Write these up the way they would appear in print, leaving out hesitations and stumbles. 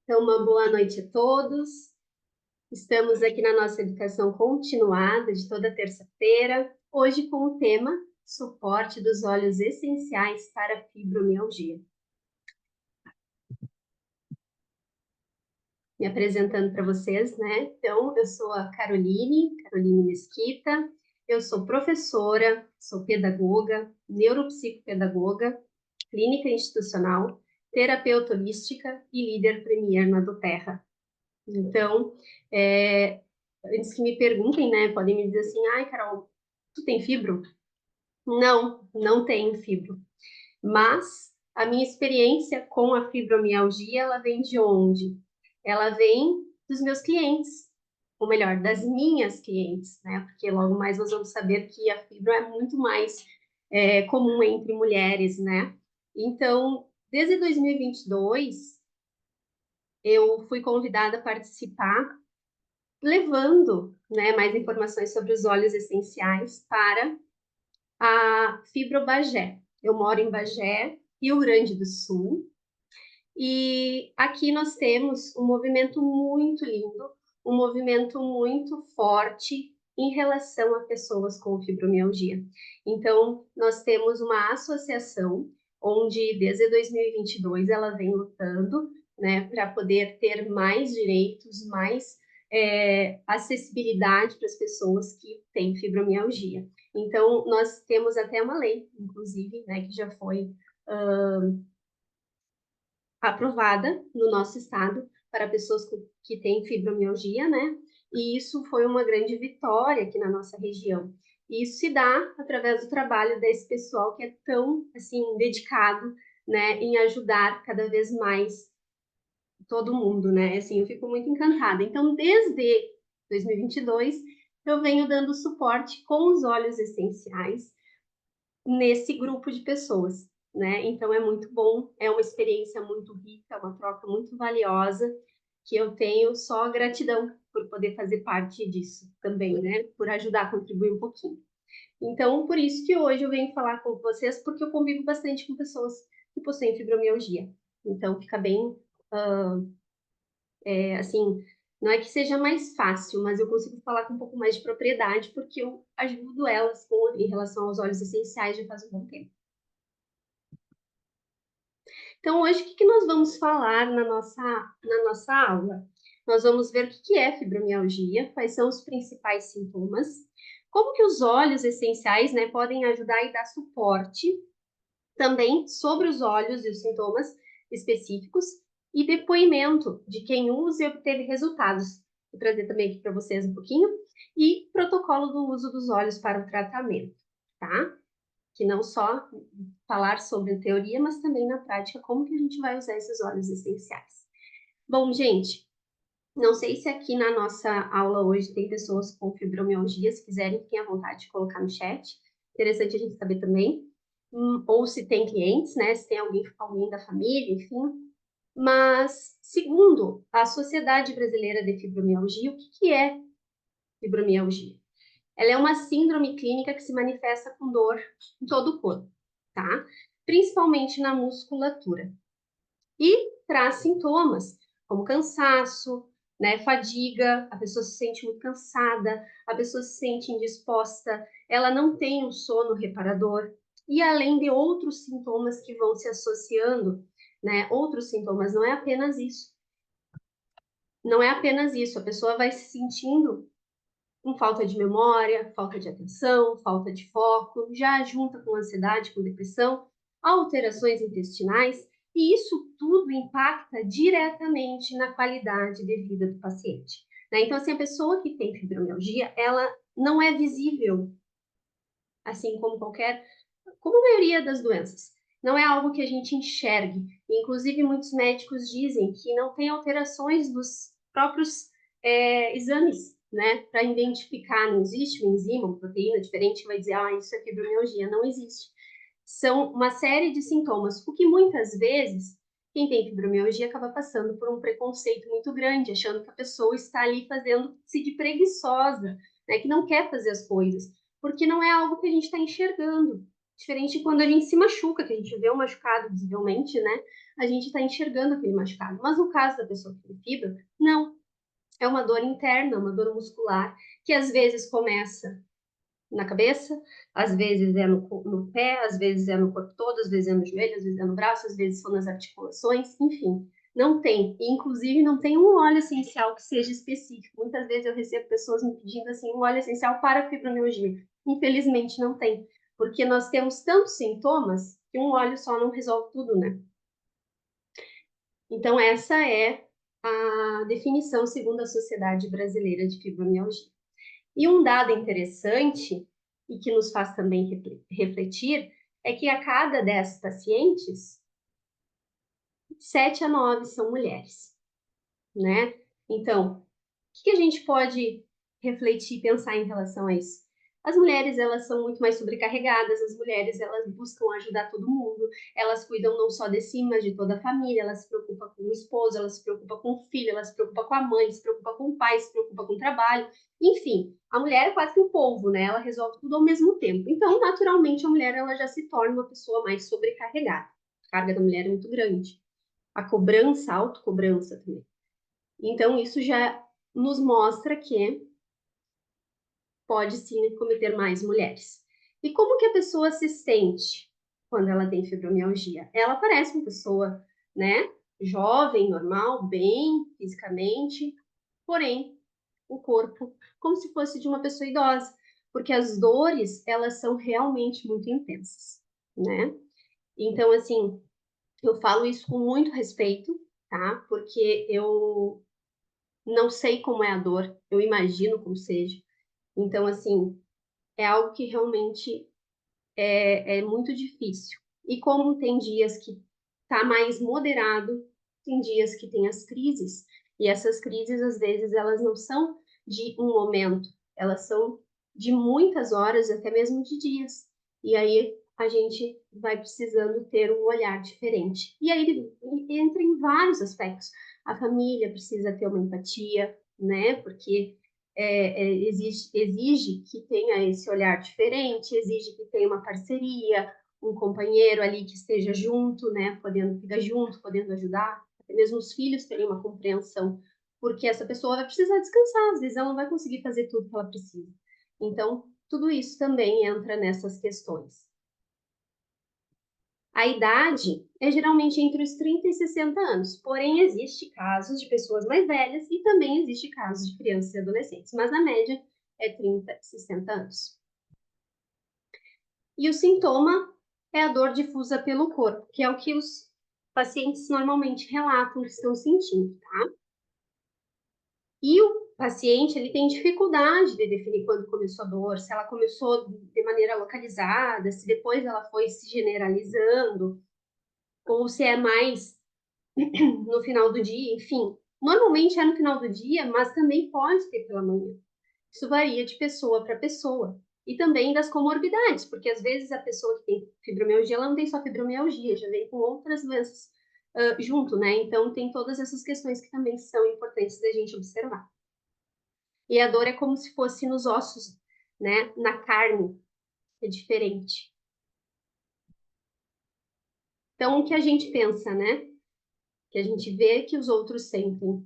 Então, uma boa noite a todos. Estamos aqui na nossa educação continuada de toda terça-feira, hoje com o tema suporte dos óleos essenciais para fibromialgia. Me apresentando para vocês, né? Então, eu sou a Caroline Mesquita, eu sou professora, sou pedagoga, neuropsicopedagoga, clínica institucional, terapeuta holística e líder premier na Doterra. Então, antes que me perguntem, né, podem me dizer assim, ai, Carol, tu tem fibro? Não, não tenho fibro. Mas a minha experiência com a fibromialgia, ela vem de onde? Ela vem dos meus clientes, ou melhor, das minhas clientes, né? Porque logo mais nós vamos saber que a fibro é muito mais comum entre mulheres, né? Então, desde 2022, eu fui convidada a participar levando, né, mais informações sobre os óleos essenciais para a Fibrobagé. Eu moro em Bagé, Rio Grande do Sul, e aqui nós temos um movimento muito lindo, um movimento muito forte em relação a pessoas com fibromialgia. Então, nós temos uma associação onde, desde 2022, ela vem lutando, né, para poder ter mais direitos, mais acessibilidade para as pessoas que têm fibromialgia. Então, nós temos até uma lei, inclusive, né, que já foi aprovada no nosso estado para pessoas que têm fibromialgia, né? E isso foi uma grande vitória aqui na nossa região. E isso se dá através do trabalho desse pessoal que é tão, assim, dedicado, né, em ajudar cada vez mais todo mundo, né? Assim, eu fico muito encantada. Então, desde 2022, eu venho dando suporte com os óleos essenciais nesse grupo de pessoas, né? Então é muito bom, é uma experiência muito rica, uma troca muito valiosa, que eu tenho só gratidão por poder fazer parte disso também, né? Por ajudar a contribuir um pouquinho. Então, por isso que hoje eu venho falar com vocês, porque eu convivo bastante com pessoas que possuem fibromialgia. Então, fica bem, assim, não é que seja mais fácil, mas eu consigo falar com um pouco mais de propriedade, porque eu ajudo elas em relação aos óleos essenciais já faz um bom tempo. Então, hoje, o que nós vamos falar na nossa aula? Nós vamos ver o que é fibromialgia, quais são os principais sintomas, como que os óleos essenciais, né, podem ajudar e dar suporte também sobre os óleos e os sintomas específicos, e depoimento de quem usa e obteve resultados. Vou trazer também aqui para vocês um pouquinho, e protocolo do uso dos óleos para o tratamento, tá? Que não só falar sobre teoria, mas também na prática, como que a gente vai usar esses óleos essenciais. Bom, gente, não sei se aqui na nossa aula hoje tem pessoas com fibromialgia, se quiserem, fiquem à vontade de colocar no chat. Interessante a gente saber também. Ou se tem clientes, né? Se tem alguém da família, enfim. Mas, segundo a Sociedade Brasileira de Fibromialgia, o que é fibromialgia? Ela é uma síndrome clínica que se manifesta com dor em todo o corpo, tá? Principalmente na musculatura. E traz sintomas como cansaço, né, fadiga, a pessoa se sente muito cansada, a pessoa se sente indisposta, ela não tem um sono reparador, e além de outros sintomas que vão se associando, né, outros sintomas, não é apenas isso. Não é apenas isso, a pessoa vai se sentindo com falta de memória, falta de atenção, falta de foco, já junta com ansiedade, com depressão, alterações intestinais, e isso tudo impacta diretamente na qualidade de vida do paciente, né? Então, assim, a pessoa que tem fibromialgia, ela não é visível, assim como a maioria das doenças. Não é algo que a gente enxergue. Inclusive, muitos médicos dizem que não tem alterações dos próprios exames, né, para identificar. Não existe uma enzima, uma proteína diferente que vai dizer, ah, isso é fibromialgia. Não existe. São uma série de sintomas, o que muitas vezes quem tem fibromialgia acaba passando por um preconceito muito grande, achando que a pessoa está ali fazendo-se de preguiçosa, né, que não quer fazer as coisas, porque não é algo que a gente está enxergando. Diferente de quando a gente se machuca, que a gente vê o machucado visivelmente, né? A gente está enxergando aquele machucado. Mas no caso da pessoa que tem fibra, não. É uma dor interna, uma dor muscular, que às vezes começa na cabeça, às vezes é no pé, às vezes é no corpo todo, às vezes é no joelho, às vezes é no braço, às vezes são nas articulações, enfim. Não tem, e inclusive não tem um óleo essencial que seja específico. Muitas vezes eu recebo pessoas me pedindo assim um óleo essencial para fibromialgia. Infelizmente não tem, porque nós temos tantos sintomas que um óleo só não resolve tudo, né? Então essa é a definição segundo a Sociedade Brasileira de Fibromialgia. E um dado interessante, e que nos faz também refletir, é que a cada 10 pacientes, 7 a 9 são mulheres, né? Então, o que a gente pode refletir e pensar em relação a isso? As mulheres, elas são muito mais sobrecarregadas, as mulheres, elas buscam ajudar todo mundo, elas cuidam não só de si, mas de toda a família, elas se preocupam com o esposo, elas se preocupam com o filho, elas se preocupam com a mãe, se preocupam com o pai, se preocupam com o trabalho, enfim, a mulher é quase que um polvo, né? Ela resolve tudo ao mesmo tempo. Então, naturalmente, a mulher, ela já se torna uma pessoa mais sobrecarregada. A carga da mulher é muito grande. A cobrança, a autocobrança também. Então, isso já nos mostra que pode sim cometer mais mulheres. E como que a pessoa se sente quando ela tem fibromialgia? Ela parece uma pessoa, né, jovem, normal, bem fisicamente, porém o corpo como se fosse de uma pessoa idosa, porque as dores, elas são realmente muito intensas, né? Então, assim, eu falo isso com muito respeito, tá? Porque eu não sei como é a dor, eu imagino como seja. Então, assim, é algo que realmente é muito difícil. E como tem dias que tá mais moderado, tem dias que tem as crises, e essas crises, às vezes, elas não são de um momento, elas são de muitas horas, até mesmo de dias. E aí a gente vai precisando ter um olhar diferente. E aí ele entra em vários aspectos. A família precisa ter uma empatia, né? Porque exige que tenha esse olhar diferente, exige que tenha uma parceria, um companheiro ali que esteja junto, né, podendo ficar junto, podendo ajudar, até mesmo os filhos terem uma compreensão, porque essa pessoa vai precisar descansar, às vezes ela não vai conseguir fazer tudo que ela precisa. Então, tudo isso também entra nessas questões. A idade é geralmente entre os 30 e 60 anos, porém existe casos de pessoas mais velhas e também existe casos de crianças e adolescentes, mas na média é 30 e 60 anos. E o sintoma é a dor difusa pelo corpo, que é o que os pacientes normalmente relatam que estão sentindo, tá? E o paciente, ele tem dificuldade de definir quando começou a dor, se ela começou de maneira localizada, se depois ela foi se generalizando, ou se é mais no final do dia, enfim. Normalmente é no final do dia, mas também pode ter pela manhã. Isso varia de pessoa para pessoa. E também das comorbidades, porque às vezes a pessoa que tem fibromialgia, ela não tem só fibromialgia, já vem com outras doenças junto, né? Então tem todas essas questões que também são importantes da gente observar. E a dor é como se fosse nos ossos, né? Na carne, é diferente. Então, o que a gente pensa, né? Que a gente vê que os outros sentem.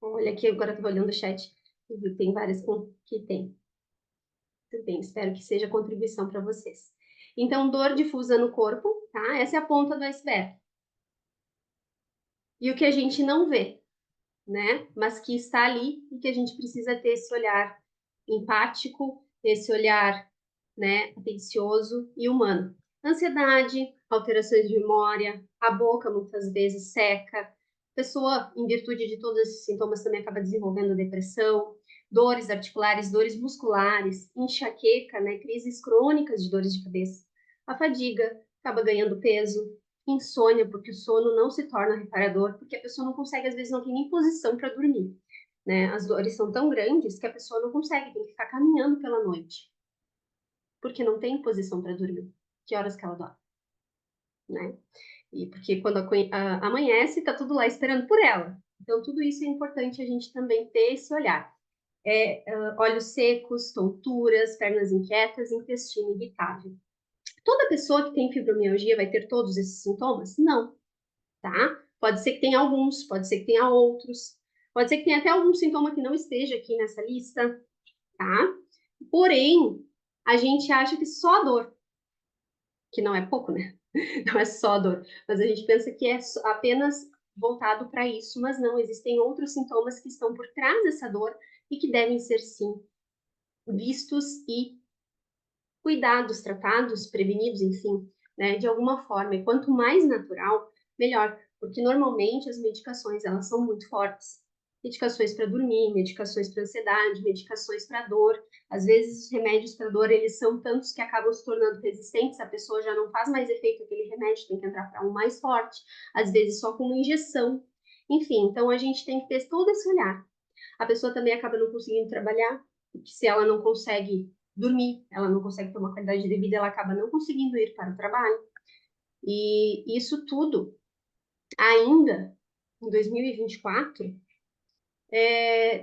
Olha aqui, agora estou olhando o chat. Tem várias que tem. Tudo bem, espero que seja contribuição para vocês. Então, dor difusa no corpo, tá? Essa é a ponta do iceberg. E o que a gente não vê, né? Mas que está ali e que a gente precisa ter esse olhar empático, esse olhar, né, atencioso e humano. Ansiedade, alterações de memória, a boca muitas vezes seca. A pessoa, em virtude de todos esses sintomas, também acaba desenvolvendo depressão, dores articulares, dores musculares, enxaqueca, né, crises crônicas de dores de cabeça. A fadiga acaba ganhando peso, insônia, porque o sono não se torna reparador, porque a pessoa não consegue, às vezes, não tem nem posição para dormir. Né? As dores são tão grandes que a pessoa não consegue, tem que ficar caminhando pela noite, porque não tem posição para dormir. Que horas que ela dorme, né? E porque quando amanhece, tá tudo lá esperando por ela. Então, tudo isso é importante a gente também ter esse olhar. olhos secos, tonturas, pernas inquietas, intestino irritável. Toda pessoa que tem fibromialgia vai ter todos esses sintomas? Não, tá? Pode ser que tenha alguns, pode ser que tenha outros, pode ser que tenha até algum sintoma que não esteja aqui nessa lista, tá? Porém, a gente acha que só a dor, que não é pouco, né? Não é só a dor, mas a gente pensa que é apenas voltado para isso, mas não, existem outros sintomas que estão por trás dessa dor e que devem ser, sim, vistos e cuidados, tratados, prevenidos, enfim, né, de alguma forma. E quanto mais natural, melhor, porque normalmente as medicações, elas são muito fortes. Medicações para dormir, medicações para ansiedade, medicações para dor. Às vezes os remédios para dor, eles são tantos que acabam se tornando resistentes, a pessoa já não faz mais efeito aquele remédio, tem que entrar para um mais forte, às vezes só com uma injeção. Enfim, então a gente tem que ter todo esse olhar. A pessoa também acaba não conseguindo trabalhar, porque se ela não consegue dormir, ela não consegue ter uma qualidade de vida, ela acaba não conseguindo ir para o trabalho. E isso tudo, ainda em 2024,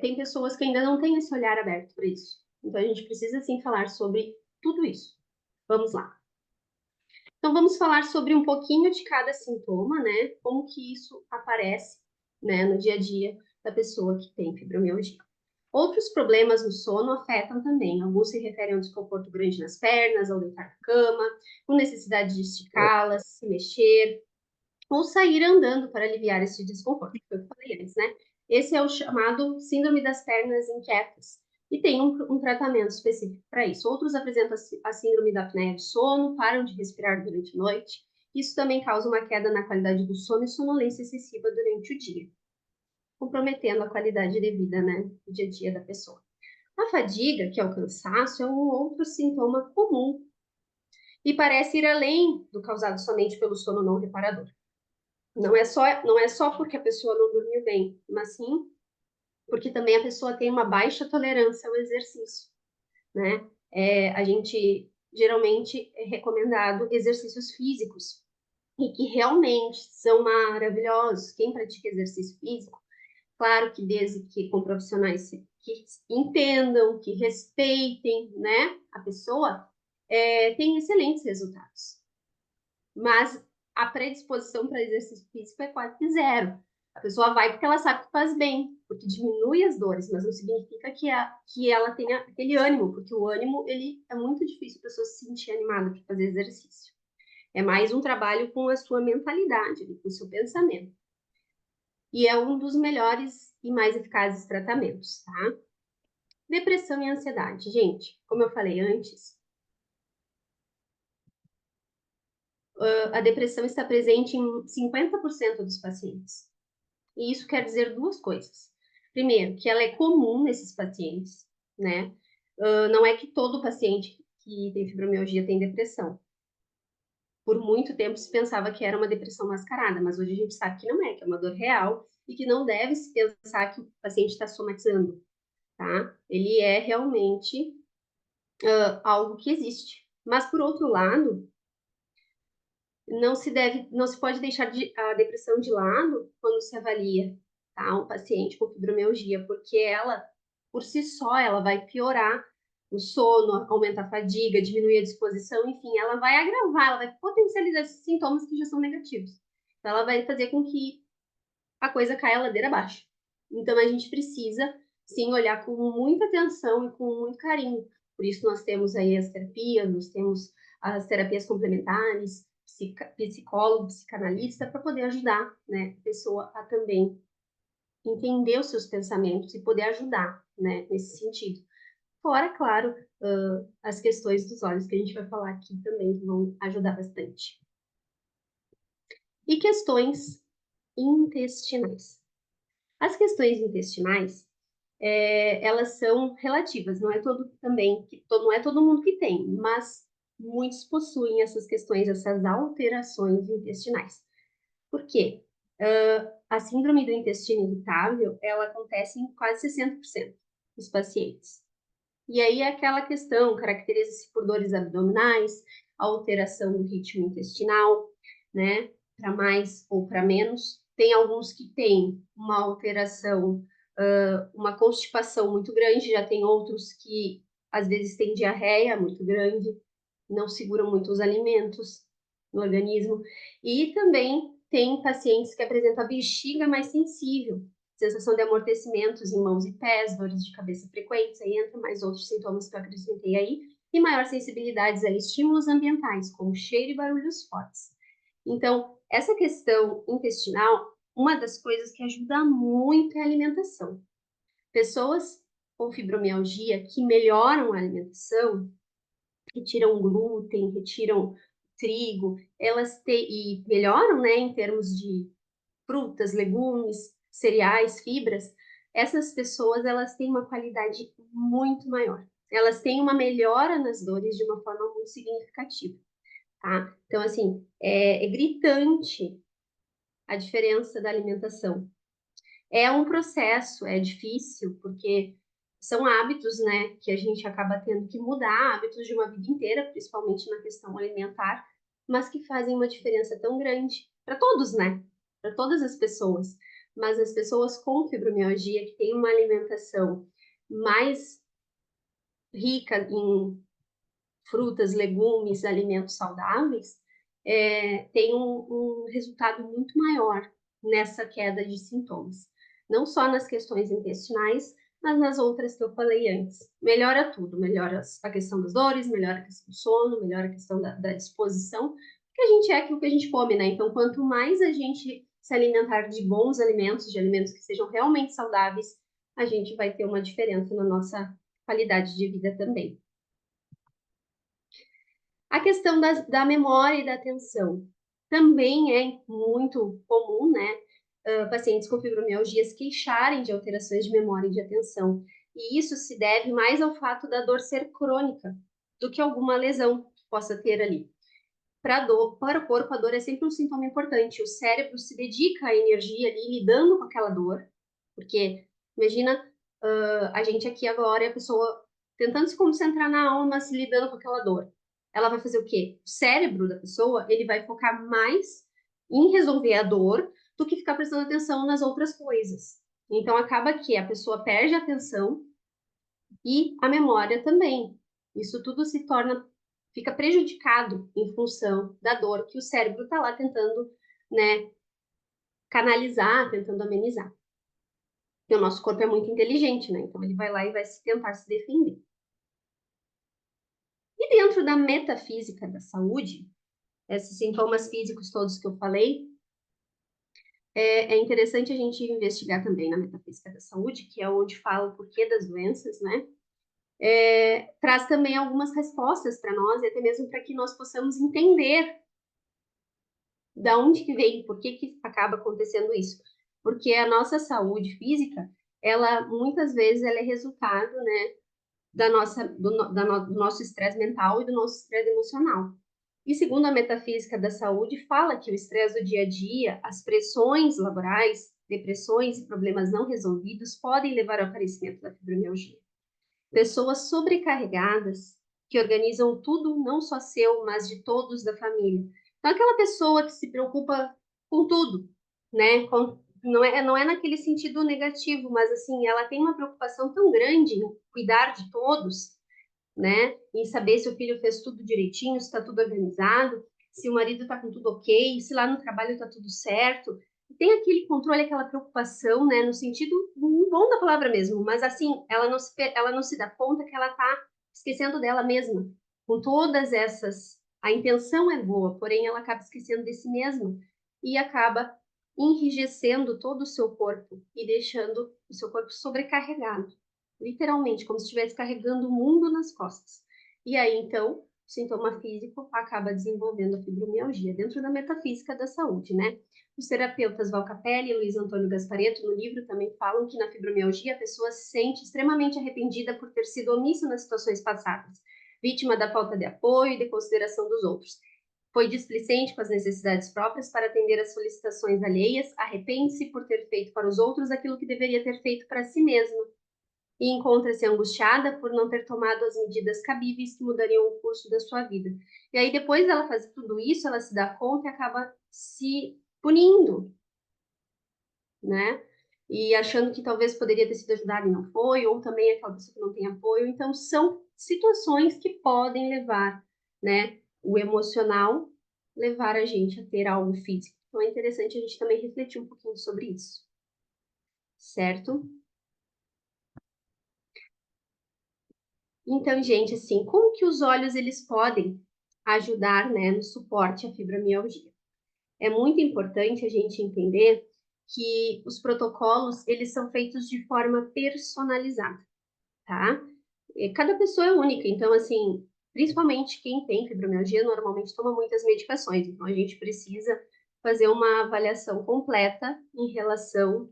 tem pessoas que ainda não têm esse olhar aberto para isso. Então a gente precisa sim falar sobre tudo isso. Vamos lá. Então vamos falar sobre um pouquinho de cada sintoma, né? Como que isso aparece, né, no dia a dia da pessoa que tem fibromialgia. Outros problemas no sono afetam também. Alguns se referem ao desconforto grande nas pernas, ao deitar na cama, com necessidade de esticá-las, se mexer, ou sair andando para aliviar esse desconforto, que foi o que eu falei antes, né? Esse é o chamado síndrome das pernas inquietas. E tem um tratamento específico para isso. Outros apresentam a síndrome da apneia de sono, param de respirar durante a noite. Isso também causa uma queda na qualidade do sono e sonolência excessiva durante o dia, comprometendo a qualidade de vida, né, do dia a dia da pessoa. A fadiga, que é o cansaço, é um outro sintoma comum e parece ir além do causado somente pelo sono não reparador. Não é só porque a pessoa não dormiu bem, mas sim porque também a pessoa tem uma baixa tolerância ao exercício, né? A gente geralmente é recomendado exercícios físicos e que realmente são maravilhosos. Quem pratica exercício físico, claro que desde que com profissionais que entendam, que respeitem, né, a pessoa, tem excelentes resultados. Mas a predisposição para exercício físico é quase que zero. A pessoa vai porque ela sabe que faz bem, porque diminui as dores, mas não significa que ela tenha aquele ânimo, porque o ânimo, ele é muito difícil a pessoa se sentir animada para fazer exercício. É mais um trabalho com a sua mentalidade, com o seu pensamento. E é um dos melhores e mais eficazes tratamentos, tá? Depressão e ansiedade. Gente, como eu falei antes, a depressão está presente em 50% dos pacientes. E isso quer dizer duas coisas. Primeiro, que ela é comum nesses pacientes, né? Não é que todo paciente que tem fibromialgia tem depressão. Por muito tempo se pensava que era uma depressão mascarada, mas hoje a gente sabe que não é, que é uma dor real e que não deve se pensar que o paciente está somatizando, tá? Ele é realmente algo que existe. Mas, por outro lado, não se pode deixar a depressão de lado quando se avalia, tá, um paciente com fibromialgia, porque ela, por si só, ela vai piorar o sono, aumentar a fadiga, diminuir a disposição, enfim, ela vai agravar, ela vai potencializar esses sintomas que já são negativos. Então, ela vai fazer com que a coisa caia a ladeira abaixo. Então, a gente precisa, sim, olhar com muita atenção e com muito carinho. Por isso, nós temos aí as terapias, nós temos as terapias complementares, psicólogo, psicanalista, para poder ajudar, né, a pessoa a também entender os seus pensamentos e poder ajudar, né, nesse sentido. Fora, claro, as questões dos olhos, que a gente vai falar aqui também, que vão ajudar bastante. E questões intestinais. As questões intestinais, elas são relativas, não é todo também, não é todo mundo que tem, mas muitos possuem essas questões, essas alterações intestinais. Por quê? A síndrome do intestino irritável, ela acontece em quase 60% dos pacientes. E aí é aquela questão, caracteriza-se por dores abdominais, alteração do ritmo intestinal, né, para mais ou para menos. Tem alguns que têm uma alteração uma constipação muito grande, já tem outros que às vezes têm diarreia muito grande, não seguram muito os alimentos no organismo, e também tem pacientes que apresentam a bexiga mais sensível, sensação de amortecimentos em mãos e pés, dores de cabeça frequentes, aí entra mais outros sintomas que eu acrescentei aí, e maior sensibilidade a estímulos ambientais, como cheiro e barulhos fortes. Então, essa questão intestinal, uma das coisas que ajuda muito é a alimentação. Pessoas com fibromialgia que melhoram a alimentação, retiram glúten, retiram trigo, e melhoram, né, em termos de frutas, legumes, cereais, fibras, essas pessoas elas têm uma qualidade muito maior. Elas têm uma melhora nas dores de uma forma muito significativa, tá? Então, assim, é gritante a diferença da alimentação. É um processo, é difícil, porque são hábitos, né, que a gente acaba tendo que mudar, hábitos de uma vida inteira, principalmente na questão alimentar, mas que fazem uma diferença tão grande para todos, né? Para todas as pessoas. Mas as pessoas com fibromialgia que têm uma alimentação mais rica em frutas, legumes, alimentos saudáveis, tem um resultado muito maior nessa queda de sintomas. Não só nas questões intestinais, mas nas outras que eu falei antes. Melhora tudo, melhora a questão das dores, melhora a questão do sono, melhora a questão da disposição, porque a gente é aquilo que a gente come, né? Então, quanto mais a gente se alimentar de bons alimentos, de alimentos que sejam realmente saudáveis, a gente vai ter uma diferença na nossa qualidade de vida também. A questão da memória e da atenção também é muito comum, né? Pacientes com fibromialgia se queixarem de alterações de memória e de atenção. E isso se deve mais ao fato da dor ser crônica do que alguma lesão que possa ter ali. Para o corpo, a dor é sempre um sintoma importante. O cérebro se dedica à energia ali lidando com aquela dor, porque imagina a gente aqui agora e a pessoa tentando se concentrar na aula, mas se lidando com aquela dor. Ela vai fazer o quê? O cérebro da pessoa, ele vai focar mais em resolver a dor do que ficar prestando atenção nas outras coisas. Então acaba que a pessoa perde a atenção e a memória também. Isso tudo fica prejudicado em função da dor que o cérebro está lá tentando, né, canalizar, tentando amenizar. E o nosso corpo é muito inteligente, né? Então ele vai lá e vai tentar se defender. E dentro da metafísica da saúde, esses sintomas físicos todos que eu falei, é interessante a gente investigar também na metafísica da saúde, que é onde fala o porquê das doenças, né? Traz também algumas respostas para nós e até mesmo para que nós possamos entender da onde que vem, por que acaba acontecendo isso. Porque a nossa saúde física, ela muitas vezes ela é resultado, né, do nosso estresse mental e do nosso estresse emocional. E segundo a metafísica da saúde, fala que o estresse do dia a dia, as pressões laborais, depressões e problemas não resolvidos podem levar ao aparecimento da fibromialgia. Pessoas sobrecarregadas que organizam tudo, não só seu, mas de todos da família. Então, aquela pessoa que se preocupa com tudo, né? Não é naquele sentido negativo, mas assim, ela tem uma preocupação tão grande em cuidar de todos, né? Em saber se o filho fez tudo direitinho, se está tudo organizado, se o marido está com tudo ok, se lá no trabalho está tudo certo. Tem aquele controle, aquela preocupação, né? No sentido bom da palavra mesmo, mas assim, ela não se dá conta que ela está esquecendo dela mesma. Com todas essas, a intenção é boa, porém ela acaba esquecendo de si mesma e acaba enrijecendo todo o seu corpo e deixando o seu corpo sobrecarregado literalmente, como se estivesse carregando o mundo nas costas. E aí, então, o sintoma físico acaba desenvolvendo a fibromialgia dentro da metafísica da saúde, né? Os terapeutas Val Capelli e Luiz Antônio Gasparetto, no livro, também falam que na fibromialgia a pessoa se sente extremamente arrependida por ter sido omissa nas situações passadas, vítima da falta de apoio e de consideração dos outros. Foi displicente com as necessidades próprias para atender às solicitações alheias, arrepende-se por ter feito para os outros aquilo que deveria ter feito para si mesma e encontra-se angustiada por não ter tomado as medidas cabíveis que mudariam o curso da sua vida. E aí, depois dela fazer tudo isso, ela se dá conta e acaba se punindo, né? e achando que talvez poderia ter sido ajudado e não foi, ou também aquela pessoa que não tem apoio. Então, são situações que podem levar, né, o emocional, levar a gente a ter algo físico. Então, é interessante a gente também refletir um pouquinho sobre isso, certo? Então, gente, assim, como que os olhos eles podem ajudar, né, no suporte à fibromialgia? É muito importante a gente entender que os protocolos, eles são feitos de forma personalizada, tá? Cada pessoa é única, então, assim, principalmente quem tem fibromialgia normalmente toma muitas medicações, então a gente precisa fazer uma avaliação completa em relação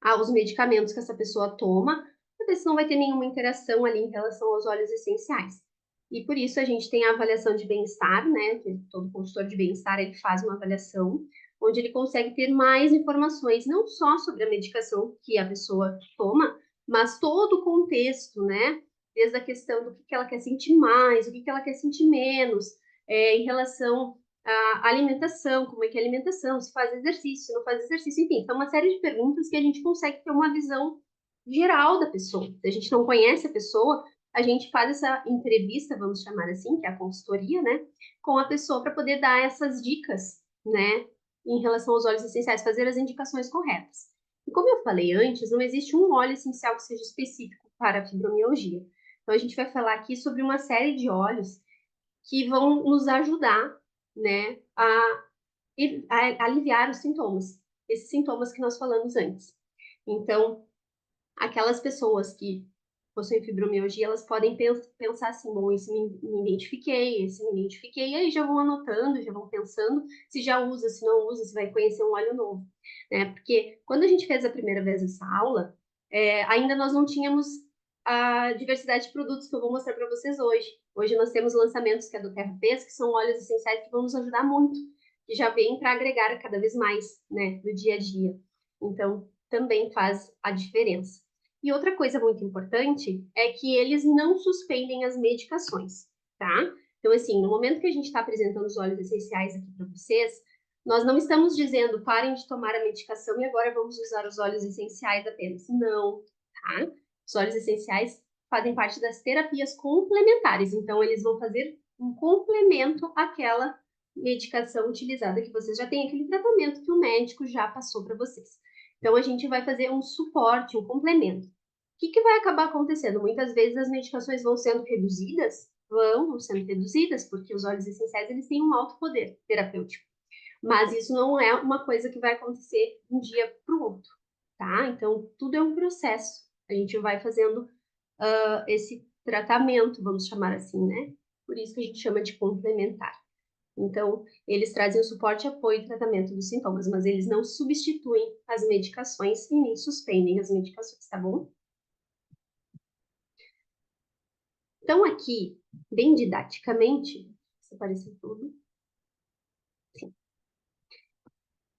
aos medicamentos que essa pessoa toma, para ver se não vai ter nenhuma interação ali em relação aos óleos essenciais. E por isso a gente tem a avaliação de bem-estar, né? Que todo consultor de bem-estar ele faz uma avaliação onde ele consegue ter mais informações, não só sobre a medicação que a pessoa toma, mas todo o contexto, né? Desde a questão do que ela quer sentir mais, o que ela quer sentir menos, em relação à alimentação, como é que é a alimentação, se faz exercício, se não faz exercício, enfim, são uma série de perguntas que a gente consegue ter uma visão geral da pessoa. Se a gente não conhece a pessoa, a gente faz essa entrevista, vamos chamar assim, que é a consultoria, né, com a pessoa para poder dar essas dicas, né, em relação aos óleos essenciais, fazer as indicações corretas. E como eu falei antes, não existe um óleo essencial que seja específico para a fibromialgia. Então a gente vai falar aqui sobre uma série de óleos que vão nos ajudar, né, a aliviar os sintomas, esses sintomas que nós falamos antes. Então, aquelas pessoas que possuem fibromialgia, elas podem pensar assim, bom, esse me identifiquei, esse me identifiquei, e aí já vão anotando, já vão pensando se já usa, se não usa, se vai conhecer um óleo novo, né? Porque quando a gente fez a primeira vez essa aula, ainda nós não tínhamos a diversidade de produtos que eu vou mostrar para vocês hoje. Hoje nós temos lançamentos que é do Terra Pes, que são óleos essenciais que vão nos ajudar muito, que já vêm para agregar cada vez mais, né, no dia a dia. Então, também faz a diferença. E outra coisa muito importante é que eles não suspendem as medicações, tá? Então, assim, no momento que a gente está apresentando os óleos essenciais aqui para vocês, nós não estamos dizendo parem de tomar a medicação e agora vamos usar os óleos essenciais apenas. Não, tá? Os óleos essenciais fazem parte das terapias complementares, então eles vão fazer um complemento àquela medicação utilizada que vocês já têm, aquele tratamento que o médico já passou para vocês. Então, a gente vai fazer um suporte, um complemento. O que vai acabar acontecendo? Muitas vezes as medicações vão sendo reduzidas, vão sendo reduzidas, porque os óleos essenciais eles têm um alto poder terapêutico. Mas isso não é uma coisa que vai acontecer de um dia para o outro, tá? Então, tudo é um processo. A gente vai fazendo esse tratamento, vamos chamar assim, né? Por isso que a gente chama de complementar. Então, eles trazem o suporte, apoio e tratamento dos sintomas, mas eles não substituem as medicações e nem suspendem as medicações, tá bom? Então, aqui, bem didaticamente, se aparecer tudo, sim.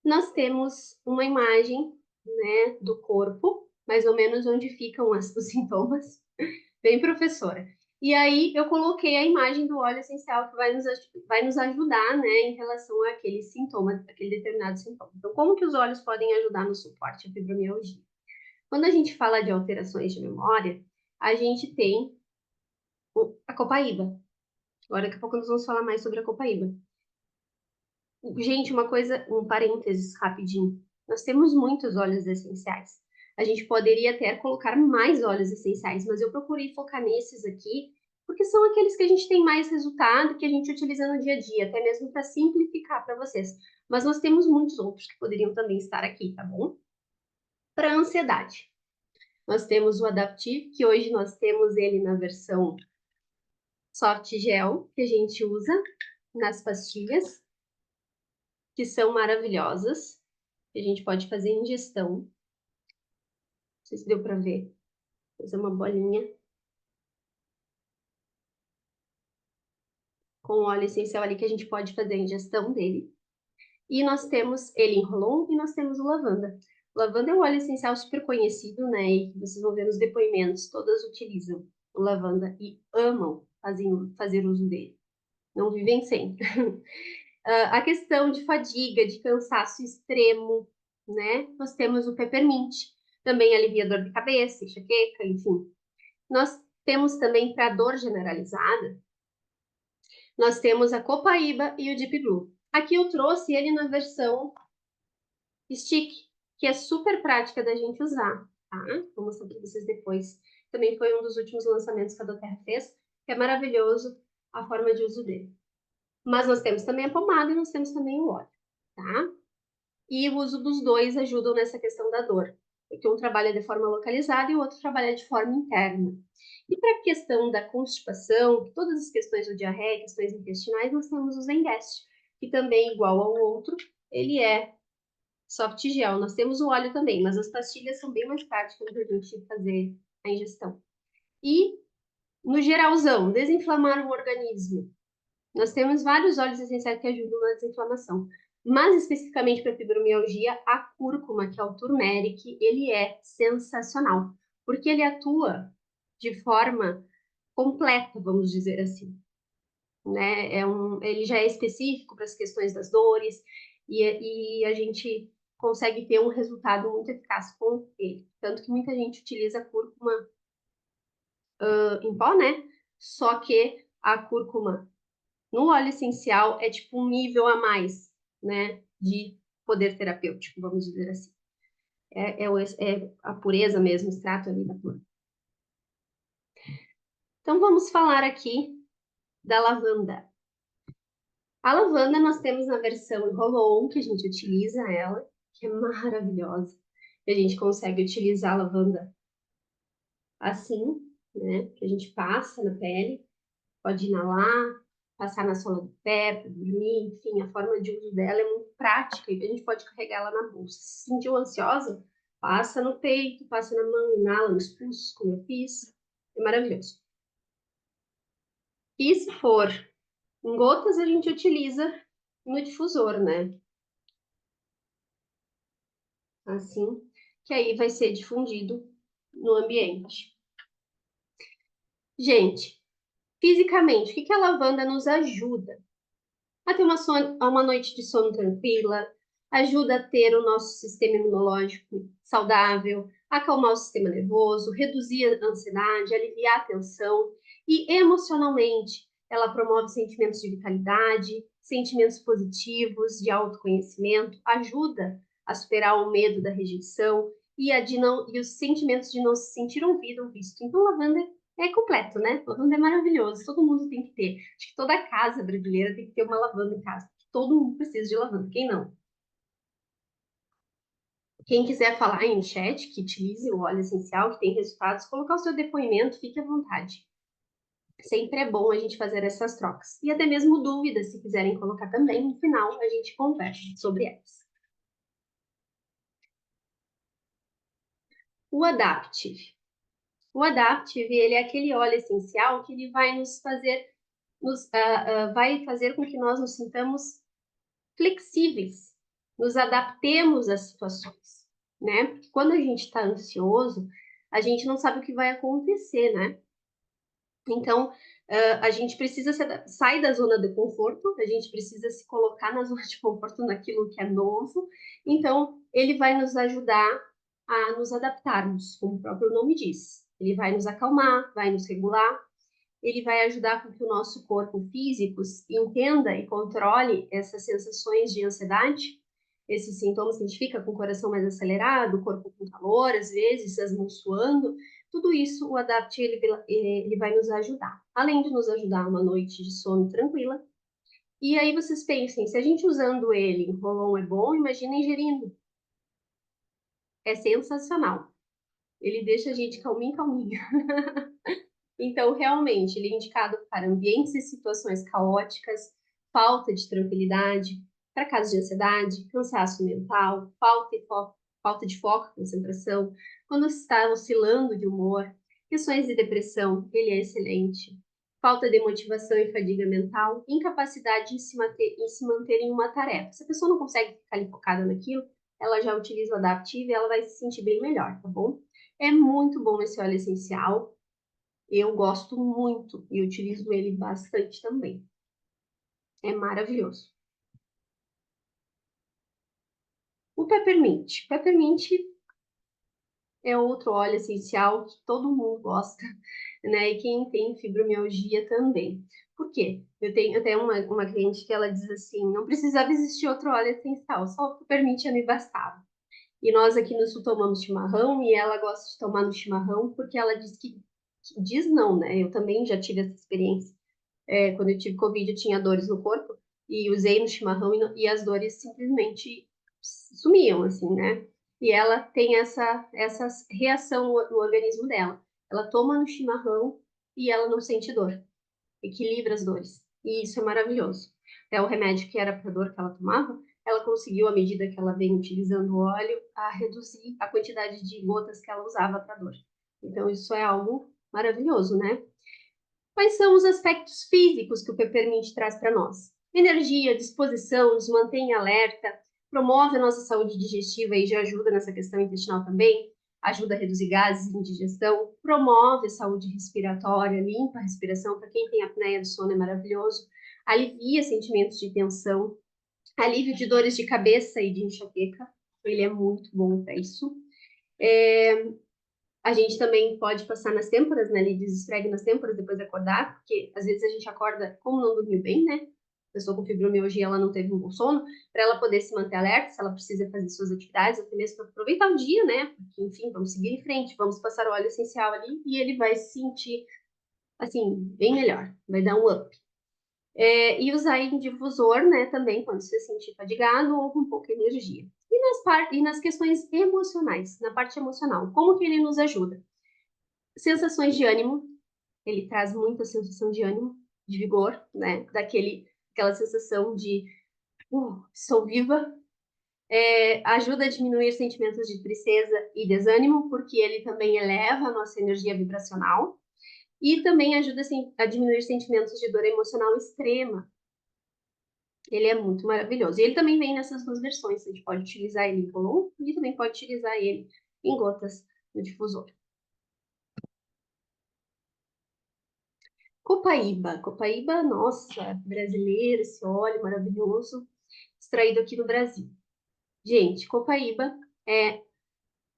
Nós temos uma imagem, né, do corpo, mais ou menos onde ficam os sintomas, bem professora. E aí eu coloquei a imagem do óleo essencial que vai nos ajudar, né, em relação àquele sintoma, aquele determinado sintoma. Então, como que os óleos podem ajudar no suporte à fibromialgia? Quando a gente fala de alterações de memória, a gente tem a copaíba. Agora, daqui a pouco nós vamos falar mais sobre a copaíba. Gente, uma coisa, um parênteses rapidinho. Nós temos muitos óleos essenciais. A gente poderia até colocar mais óleos essenciais, mas eu procurei focar nesses aqui, porque são aqueles que a gente tem mais resultado, que a gente utiliza no dia a dia, até mesmo para simplificar para vocês. Mas nós temos muitos outros que poderiam também estar aqui, tá bom? Para ansiedade. Nós temos o Adaptive, que hoje nós temos ele na versão soft gel, que a gente usa nas pastilhas, que são maravilhosas, que a gente pode fazer ingestão. Não sei se deu para ver. Fazer uma bolinha com óleo essencial ali que a gente pode fazer a ingestão dele. E nós temos ele em rolon e nós temos o lavanda. O lavanda é um óleo essencial super conhecido, né? E que vocês vão ver nos depoimentos, todas utilizam o lavanda e amam fazer uso dele. Não vivem sem. A questão de fadiga, de cansaço extremo, né? Nós temos o peppermint, também alivia dor de cabeça, enxaqueca, enfim. Nós temos também para dor generalizada, nós temos a copaíba e o Deep Blue. Aqui eu trouxe ele na versão stick, que é super prática da gente usar, tá? Vou mostrar para vocês depois. Também foi um dos últimos lançamentos que a Doterra fez, que é maravilhoso a forma de uso dele. Mas nós temos também a pomada e nós temos também o óleo, tá? E o uso dos dois ajudam nessa questão da dor, porque um trabalha de forma localizada e o outro trabalha de forma interna. E para a questão da constipação, todas as questões do diarreia, questões intestinais, nós temos o Zengest, que também, igual ao outro, ele é soft gel. Nós temos o óleo também, mas as pastilhas são bem mais práticas para a gente fazer a ingestão. E, no geralzão, desinflamar o organismo. Nós temos vários óleos essenciais que ajudam na desinflamação. Mas, especificamente para fibromialgia, a cúrcuma, que é o turmeric, ele é sensacional. Porque ele atua de forma completa, vamos dizer assim. Né? Ele já é específico para as questões das dores e a gente consegue ter um resultado muito eficaz com ele. Tanto que muita gente utiliza a cúrcuma em pó, né? Só que a cúrcuma no óleo essencial é tipo um nível a mais, né? De poder terapêutico, vamos dizer assim. É a pureza mesmo, o extrato ali da planta. Então vamos falar aqui da lavanda. A lavanda nós temos na versão roll-on, que a gente utiliza ela, que é maravilhosa. A gente consegue utilizar a lavanda assim, né? Que a gente passa na pele, pode inalar, passar na sola do pé para dormir, enfim, a forma de uso dela é muito prática e a gente pode carregar ela na bolsa. Se sentiu ansiosa? Passa no peito, passa na mão, inala nos pulsos, como eu fiz. É maravilhoso. E se for em gotas, a gente utiliza no difusor, né? Assim, que aí vai ser difundido no ambiente. Gente, fisicamente, o que que a lavanda nos ajuda? A ter uma noite de sono tranquila, ajuda a ter o nosso sistema imunológico saudável, acalmar o sistema nervoso, reduzir a ansiedade, aliviar a tensão e emocionalmente ela promove sentimentos de vitalidade, sentimentos positivos, de autoconhecimento, ajuda a superar o medo da rejeição e os sentimentos de não se sentir ouvido ou visto. Então, lavanda é completo, né? Lavanda é maravilhoso, todo mundo tem que ter. Acho que toda casa brasileira tem que ter uma lavanda em casa. Todo mundo precisa de lavanda, quem não? Quem quiser falar em chat, que utilize o óleo essencial, que tem resultados, colocar o seu depoimento, fique à vontade. Sempre é bom a gente fazer essas trocas. E até mesmo dúvidas, se quiserem colocar também, no final a gente conversa sobre elas. O Adaptive. O Adaptive, ele é aquele óleo essencial que ele vai nos fazer, vai fazer com que nós nos sintamos flexíveis, nos adaptemos às situações, né? Porque quando a gente está ansioso, a gente não sabe o que vai acontecer, né? Então, a gente precisa sair da zona de conforto, a gente precisa se colocar na zona de conforto naquilo que é novo. Então, ele vai nos ajudar a nos adaptarmos, como o próprio nome diz. Ele vai nos acalmar, vai nos regular, ele vai ajudar com que o nosso corpo físico entenda e controle essas sensações de ansiedade, esses sintomas que a gente fica com o coração mais acelerado, o corpo com calor, às vezes, as mãos suando. Tudo isso, o Adapt, ele vai nos ajudar. Além de nos ajudar uma noite de sono tranquila. E aí vocês pensem, se a gente usando ele, Rolon é bom, imagina ingerindo. É sensacional. Ele deixa a gente calminho, calminho. Então, realmente, ele é indicado para ambientes e situações caóticas, falta de tranquilidade, para casos de ansiedade, cansaço mental, falta de foco, concentração, quando se está oscilando de humor, questões de depressão, ele é excelente. Falta de motivação e fadiga mental, incapacidade em se manter em uma tarefa. Se a pessoa não consegue ficar ali focada naquilo, ela já utiliza o Adaptive e ela vai se sentir bem melhor, tá bom? É muito bom esse óleo essencial. Eu gosto muito e utilizo ele bastante também. É maravilhoso. O peppermint. Peppermint é outro óleo essencial que todo mundo gosta, né? E quem tem fibromialgia também. Por quê? Eu tenho até uma cliente que ela diz assim, não precisava existir outro óleo essencial, só o peppermint já me bastava. E nós aqui no sul tomamos chimarrão e ela gosta de tomar no chimarrão porque ela diz diz não, né? Eu também já tive essa experiência. Quando eu tive Covid, eu tinha dores no corpo e usei no chimarrão e as dores simplesmente sumiam, assim, né? E ela tem essa reação no organismo dela. Ela toma no chimarrão e ela não sente dor, equilibra as dores. E isso é maravilhoso. Até o remédio que era para dor que ela tomava, ela conseguiu, à medida que ela vem utilizando o óleo, a reduzir a quantidade de gotas que ela usava para dor. Então, isso é algo maravilhoso, né? Quais são os aspectos físicos que o peppermint traz para nós? Energia, disposição, nos mantém alerta, promove a nossa saúde digestiva e já ajuda nessa questão intestinal também, ajuda a reduzir gases e indigestão, promove a saúde respiratória, limpa a respiração, para quem tem apneia do sono é maravilhoso, alivia sentimentos de tensão, alívio de dores de cabeça e de enxaqueca, ele é muito bom para isso. A gente também pode passar nas têmporas, né? Ele desesfrega nas têmporas depois de acordar, porque às vezes a gente acorda como não dormiu bem, né? A pessoa com fibromialgia, ela não teve um bom sono, para ela poder se manter alerta, se ela precisa fazer suas atividades, até mesmo para aproveitar o dia, né? Porque, enfim, vamos seguir em frente, vamos passar o óleo essencial ali e ele vai se sentir, assim, bem melhor, vai dar um up. E usar em difusor, né, também, quando você se sentir fadigado ou com pouca energia. E nas questões emocionais, na parte emocional, como que ele nos ajuda? Sensações de ânimo, ele traz muita sensação de ânimo, de vigor, né? Aquela sensação de sou viva. Ajuda a diminuir sentimentos de tristeza e desânimo, porque ele também eleva a nossa energia vibracional. E também ajuda assim, a diminuir sentimentos de dor emocional extrema. Ele é muito maravilhoso. E ele também vem nessas duas versões. A gente pode utilizar ele em bolão e também pode utilizar ele em gotas no difusor. Copaíba. Copaíba, nossa, brasileiro, esse óleo maravilhoso, extraído aqui no Brasil. Gente, copaíba é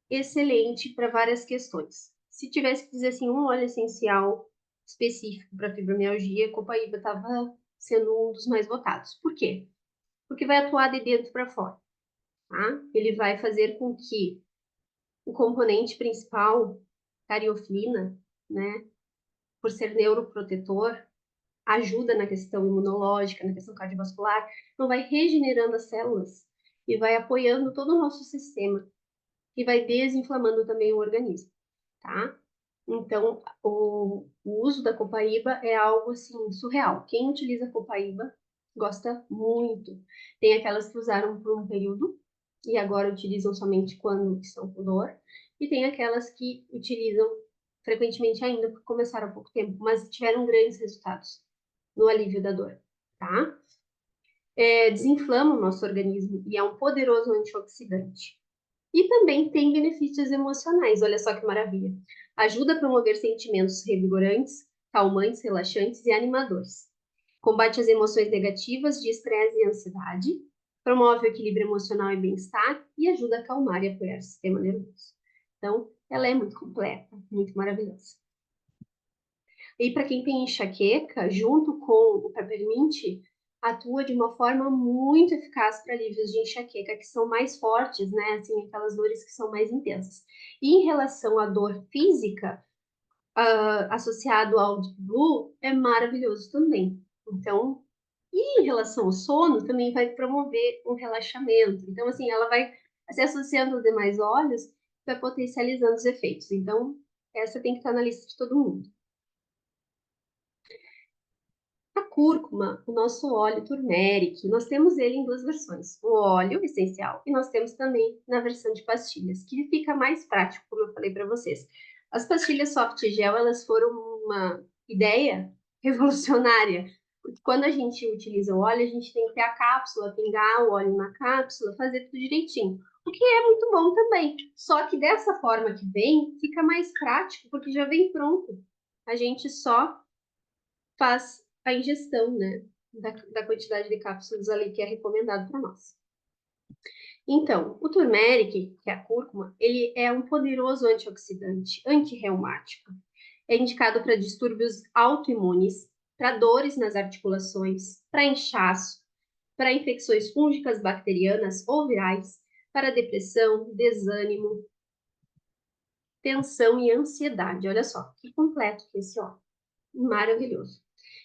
excelente para várias questões. Se tivesse que dizer assim, um óleo essencial específico para fibromialgia, copaíba estava sendo um dos mais votados. Por quê? Porque vai atuar de dentro para fora, tá? Ele vai fazer com que o componente principal, cariofilina, né, por ser neuroprotetor, ajuda na questão imunológica, na questão cardiovascular, então vai regenerando as células e vai apoiando todo o nosso sistema e vai desinflamando também o organismo, tá? Então, o uso da copaíba é algo assim surreal. Quem utiliza copaíba gosta muito. Tem aquelas que usaram por um período e agora utilizam somente quando estão com dor, e tem aquelas que utilizam frequentemente ainda porque começaram há pouco tempo, mas tiveram grandes resultados no alívio da dor, tá? Desinflama o nosso organismo e é um poderoso antioxidante. E também tem benefícios emocionais, olha só que maravilha. Ajuda a promover sentimentos revigorantes, calmantes, relaxantes e animadores. Combate as emoções negativas de estresse e ansiedade, promove o equilíbrio emocional e bem-estar e ajuda a acalmar e apoiar o sistema nervoso. Então, ela é muito completa, muito maravilhosa. E para quem tem enxaqueca, junto com o peppermint, atua de uma forma muito eficaz para alívios de enxaqueca que são mais fortes, né? Assim, aquelas dores que são mais intensas. E em relação à dor física, associado ao Deep Blue, é maravilhoso também. Então, e em relação ao sono, também vai promover um relaxamento. Então, assim, ela vai se associando aos demais óleos, vai potencializando os efeitos. Então, essa tem que estar na lista de todo mundo. A cúrcuma, o nosso óleo turmeric, nós temos ele em duas versões, o óleo essencial e nós temos também na versão de pastilhas, que fica mais prático, como eu falei para vocês. As pastilhas soft gel, elas foram uma ideia revolucionária, porque quando a gente utiliza o óleo, a gente tem que ter a cápsula, pingar o óleo na cápsula, fazer tudo direitinho, o que é muito bom também. Só que dessa forma que vem, fica mais prático, porque já vem pronto. A gente só faz a ingestão, né, da quantidade de cápsulas ali que é recomendado para nós. Então, o turmeric, que é a cúrcuma, ele é um poderoso antioxidante, antirreumático. É indicado para distúrbios autoimunes, para dores nas articulações, para inchaço, para infecções fúngicas, bacterianas ou virais, para depressão, desânimo, tensão e ansiedade. Olha só, que completo que esse óleo. Maravilhoso.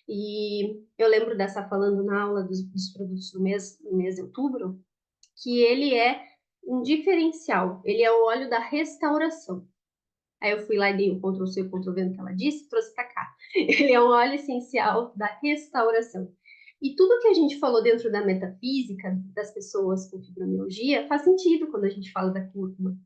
E eu lembro dessa falando na aula dos produtos do mês de outubro, que ele é um diferencial. Ele é o óleo da restauração. Aí eu fui lá e dei o Ctrl+C, Ctrl+V no que ela disse e trouxe para cá. Ele é um óleo essencial da restauração. E tudo que a gente falou dentro da metafísica das pessoas com fibromialgia faz sentido quando a gente fala da cúrcuma.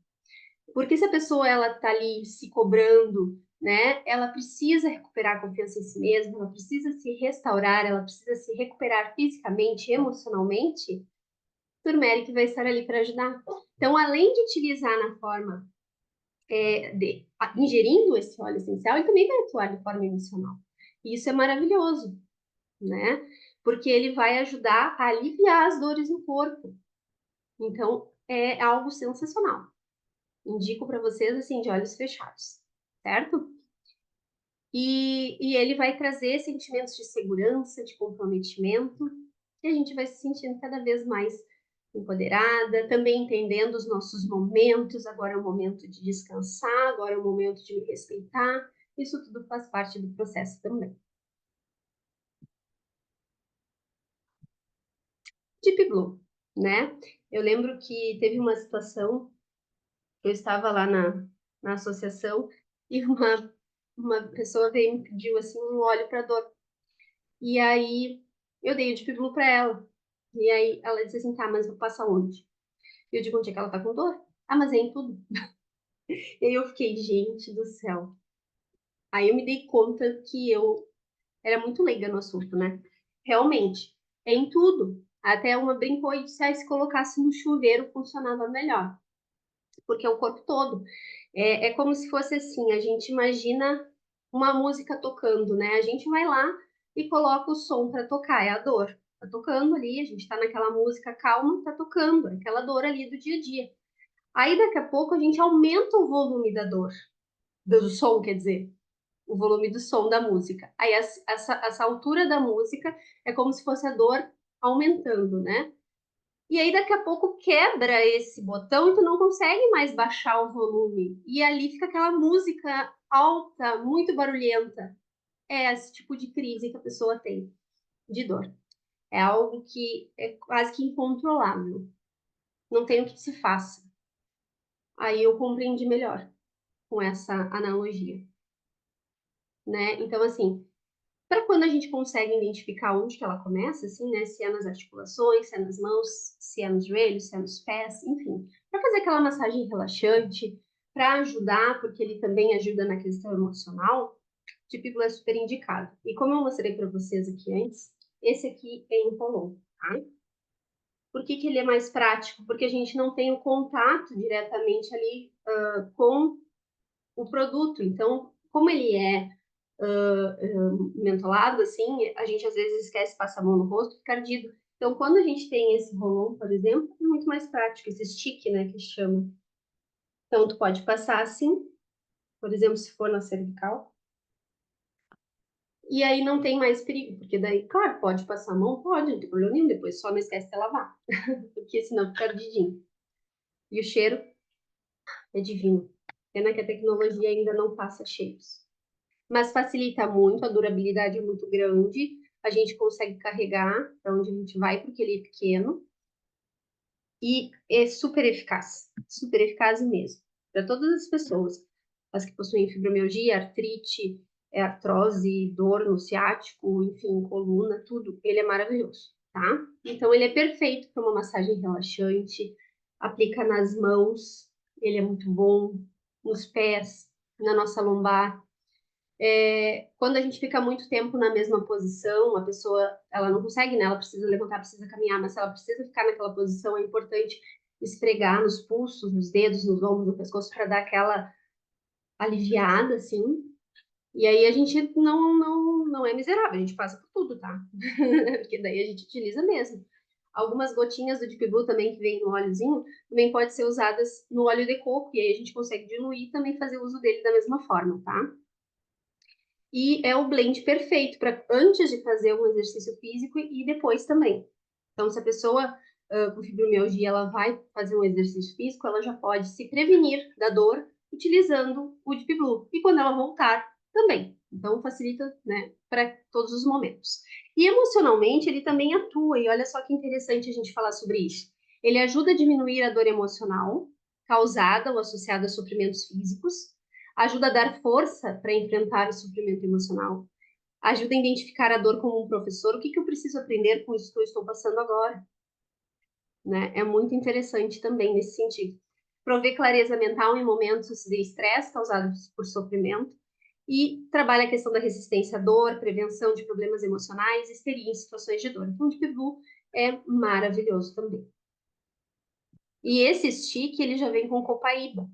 Porque se a pessoa ela tá ali se cobrando, né? Ela precisa recuperar a confiança em si mesma, ela precisa se restaurar, ela precisa se recuperar fisicamente, emocionalmente. O turmeric vai estar ali para ajudar. Então, além de utilizar na forma ingerindo esse óleo essencial, ele também vai atuar de forma emocional. E isso é maravilhoso, né? Porque ele vai ajudar a aliviar as dores no corpo. Então, é algo sensacional. Indico para vocês, assim, de olhos fechados, certo? E ele vai trazer sentimentos de segurança, de comprometimento, e a gente vai se sentindo cada vez mais empoderada, também entendendo os nossos momentos. Agora é o momento de descansar, agora é o momento de me respeitar. Isso tudo faz parte do processo também. Deep Blue, né? Eu lembro que teve uma situação, eu estava lá na associação e uma pessoa veio e me pediu assim um óleo para dor. E aí eu dei o Deep Blue para ela. E aí ela disse assim, tá, mas eu passo aonde? E eu digo, onde é que ela tá com dor? Ah, mas é em tudo. E aí eu fiquei, gente do céu. Aí eu me dei conta que eu era muito leiga no assunto, né? Realmente, é em tudo. Até uma brincou e disse, ah, se colocasse no chuveiro funcionava melhor. Porque é o corpo todo. É como se fosse assim, a gente imagina uma música tocando, né? A gente vai lá e coloca o som para tocar, é a dor. Tá tocando ali, a gente tá naquela música calma, tá tocando, aquela dor ali do dia a dia. Aí daqui a pouco a gente aumenta o volume da dor, do som, quer dizer, o volume do som da música. Aí essa altura da música é como se fosse a dor aumentando, né? E aí daqui a pouco quebra esse botão e tu não consegue mais baixar o volume. E ali fica aquela música alta, muito barulhenta. É esse tipo de crise que a pessoa tem de dor. É algo que é quase que incontrolável. Não tem o que se faça. Aí eu compreendi melhor com essa analogia, né? Então, assim, para quando a gente consegue identificar onde que ela começa, assim, né? Se é nas articulações, se é nas mãos, se é nos joelhos, se é nos pés, enfim. Para fazer aquela massagem relaxante, para ajudar, porque ele também ajuda na questão emocional, o Tipículo é super indicado. E como eu mostrei para vocês aqui antes, esse aqui é Impolon, tá? Por que que ele é mais prático? Porque a gente não tem o contato diretamente ali com o produto. Então, como ele é mentolado, assim, a gente às vezes esquece, passa a mão no rosto, fica ardido. Então, quando a gente tem esse rolon, por exemplo, é muito mais prático, esse stick, né, que chama. Então, tu pode passar assim, por exemplo, se for na cervical, e aí não tem mais perigo, porque daí, claro, pode passar a mão, pode, não tem problema nenhum, depois só não esquece de lavar, porque senão fica ardidinho. E o cheiro é divino. Pena que a tecnologia ainda não passa cheiros. Mas facilita muito, a durabilidade é muito grande, a gente consegue carregar para onde a gente vai, porque ele é pequeno, e é super eficaz mesmo, para todas as pessoas, as que possuem fibromialgia, artrite, artrose, dor no ciático, enfim, coluna, tudo, ele é maravilhoso, tá? Então, ele é perfeito para uma massagem relaxante, aplica nas mãos, ele é muito bom, nos pés, na nossa lombar, quando a gente fica muito tempo na mesma posição, a pessoa, ela não consegue, né? Ela precisa levantar, precisa caminhar, mas se ela precisa ficar naquela posição, é importante esfregar nos pulsos, nos dedos, nos ombros, no pescoço, para dar aquela aliviada, assim. E aí a gente não é miserável, a gente passa por tudo, tá? Porque daí a gente utiliza mesmo. Algumas gotinhas do Deep Blue também, que vem no óleozinho, também pode ser usadas no óleo de coco, e aí a gente consegue diluir e também fazer uso dele da mesma forma, tá? E é o blend perfeito para antes de fazer um exercício físico e depois também. Então, se a pessoa com fibromialgia ela vai fazer um exercício físico, ela já pode se prevenir da dor utilizando o Deep Blue. E quando ela voltar, também. Então, facilita, né, para todos os momentos. E emocionalmente, ele também atua, e olha só que interessante a gente falar sobre isso. Ele ajuda a diminuir a dor emocional causada ou associada a sofrimentos físicos, ajuda a dar força para enfrentar o sofrimento emocional, ajuda a identificar a dor como um professor, o que que eu preciso aprender com isso que eu estou passando agora, né? É muito interessante também nesse sentido. Prover clareza mental em momentos de estresse causados por sofrimento e trabalha a questão da resistência à dor, prevenção de problemas emocionais, histeria em situações de dor. Então, o Deep Blue é maravilhoso também. E esse stick, ele já vem com copaíba,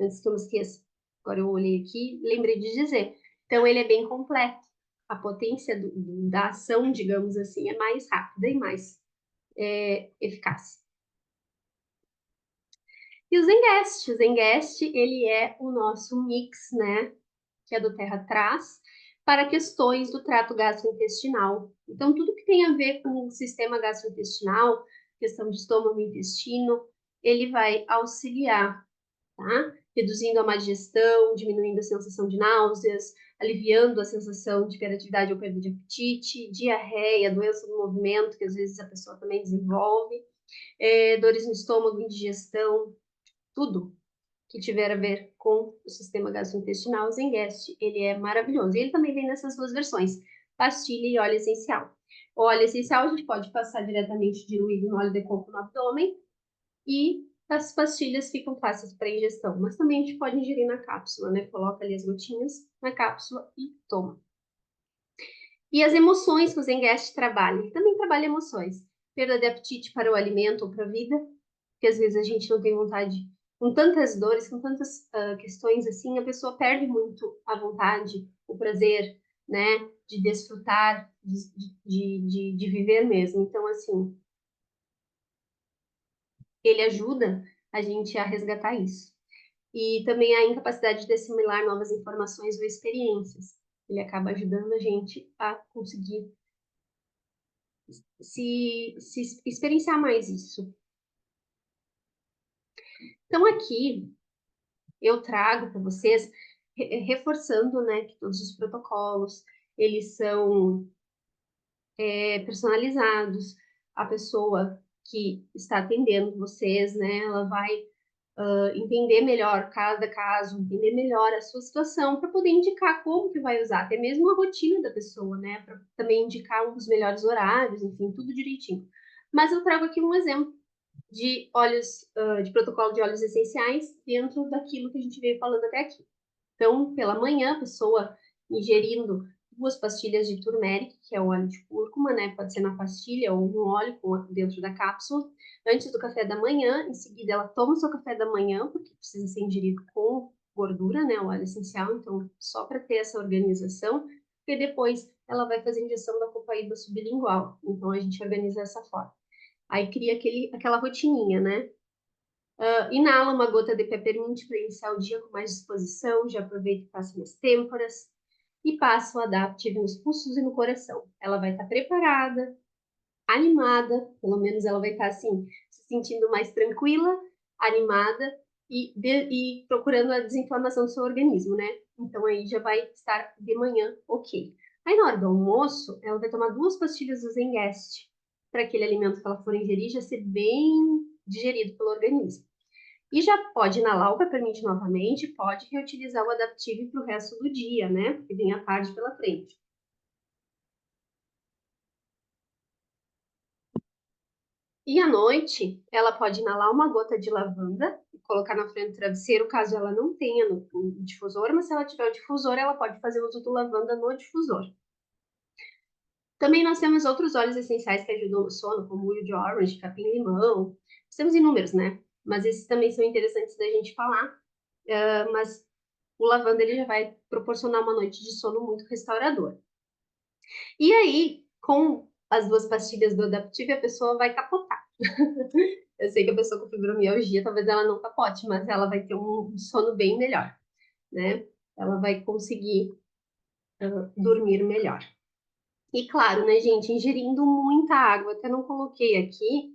antes que eu me esqueça. Agora eu olhei aqui, lembrei de dizer. Então, ele é bem completo. A potência da ação, digamos assim, é mais rápida e mais eficaz. E o Zengast? O Zengast, ele é o nosso mix, né, que a do Terra traz, para questões do trato gastrointestinal. Então, tudo que tem a ver com o sistema gastrointestinal, questão de estômago e intestino, ele vai auxiliar, tá? Reduzindo a má digestão, diminuindo a sensação de náuseas, aliviando a sensação de hiperatividade ou perda de apetite, diarreia, doença do movimento, que às vezes a pessoa também desenvolve, dores no estômago, indigestão, tudo que tiver a ver com o sistema gastrointestinal, o Zengast, ele é maravilhoso. E ele também vem nessas duas versões, pastilha e óleo essencial. O óleo essencial a gente pode passar diretamente diluído no óleo de coco no abdômen e as pastilhas ficam fáceis para ingestão, mas também a gente pode ingerir na cápsula, né? Coloca ali as gotinhas na cápsula e toma. E as emoções que o Zengast trabalha, ele também trabalha emoções. Perda de apetite para o alimento ou para a vida, que às vezes a gente não tem vontade, com tantas dores, com tantas questões assim, a pessoa perde muito a vontade, o prazer, né, de desfrutar, de viver mesmo. Então, assim, ele ajuda a gente a resgatar isso. E também a incapacidade de assimilar novas informações ou experiências. Ele acaba ajudando a gente a conseguir se experienciar mais isso. Então, aqui eu trago para vocês, reforçando, né, que todos os protocolos, eles são personalizados. A pessoa que está atendendo vocês, né, ela vai entender melhor cada caso, entender melhor a sua situação, para poder indicar como que vai usar, até mesmo a rotina da pessoa, né, para também indicar os melhores horários, enfim, tudo direitinho. Mas eu trago aqui um exemplo de óleos, de protocolo de óleos essenciais dentro daquilo que a gente veio falando até aqui. Então, pela manhã, a pessoa ingerindo 2 pastilhas de turmeric, que é o óleo de cúrcuma, né? Pode ser na pastilha ou no óleo dentro da cápsula, antes do café da manhã. Em seguida, ela toma o seu café da manhã, porque precisa ser ingerido com gordura, né? O óleo essencial, então, só para ter essa organização. E depois, ela vai fazer a injeção da copaíba sublingual. Então, a gente organiza dessa forma. Aí cria aquela rotininha, né? Inala uma gota de peppermint para iniciar o dia com mais disposição. Já aproveita e passa nas têmporas. E passa o Adaptive nos pulsos e no coração. Ela vai estar preparada, animada, pelo menos ela vai estar assim, se sentindo mais tranquila, animada e procurando a desinflamação do seu organismo, né? Então aí já vai estar de manhã ok. Aí na hora do almoço, ela vai tomar 2 pastilhas do Zengast para aquele alimento que ela for ingerir já ser bem digerido pelo organismo. E já pode inalar o peppermint novamente, pode reutilizar o Adaptive para o resto do dia, né? Porque vem a tarde pela frente. E à noite, ela pode inalar uma gota de lavanda e colocar na frente do travesseiro, caso ela não tenha no difusor, mas se ela tiver o difusor, ela pode fazer uso do lavanda no difusor. Também nós temos outros óleos essenciais que ajudam no sono, como o óleo de orange, capim-limão. Nós temos inúmeros, né? Mas esses também são interessantes da gente falar. Mas o lavanda ele já vai proporcionar uma noite de sono muito restauradora. E aí, com as 2 pastilhas do Adaptive, a pessoa vai capotar. Eu sei que a pessoa com fibromialgia, talvez ela não capote, mas ela vai ter um sono bem melhor, né? Ela vai conseguir dormir melhor. E claro, né, gente, ingerindo muita água. Até não coloquei aqui,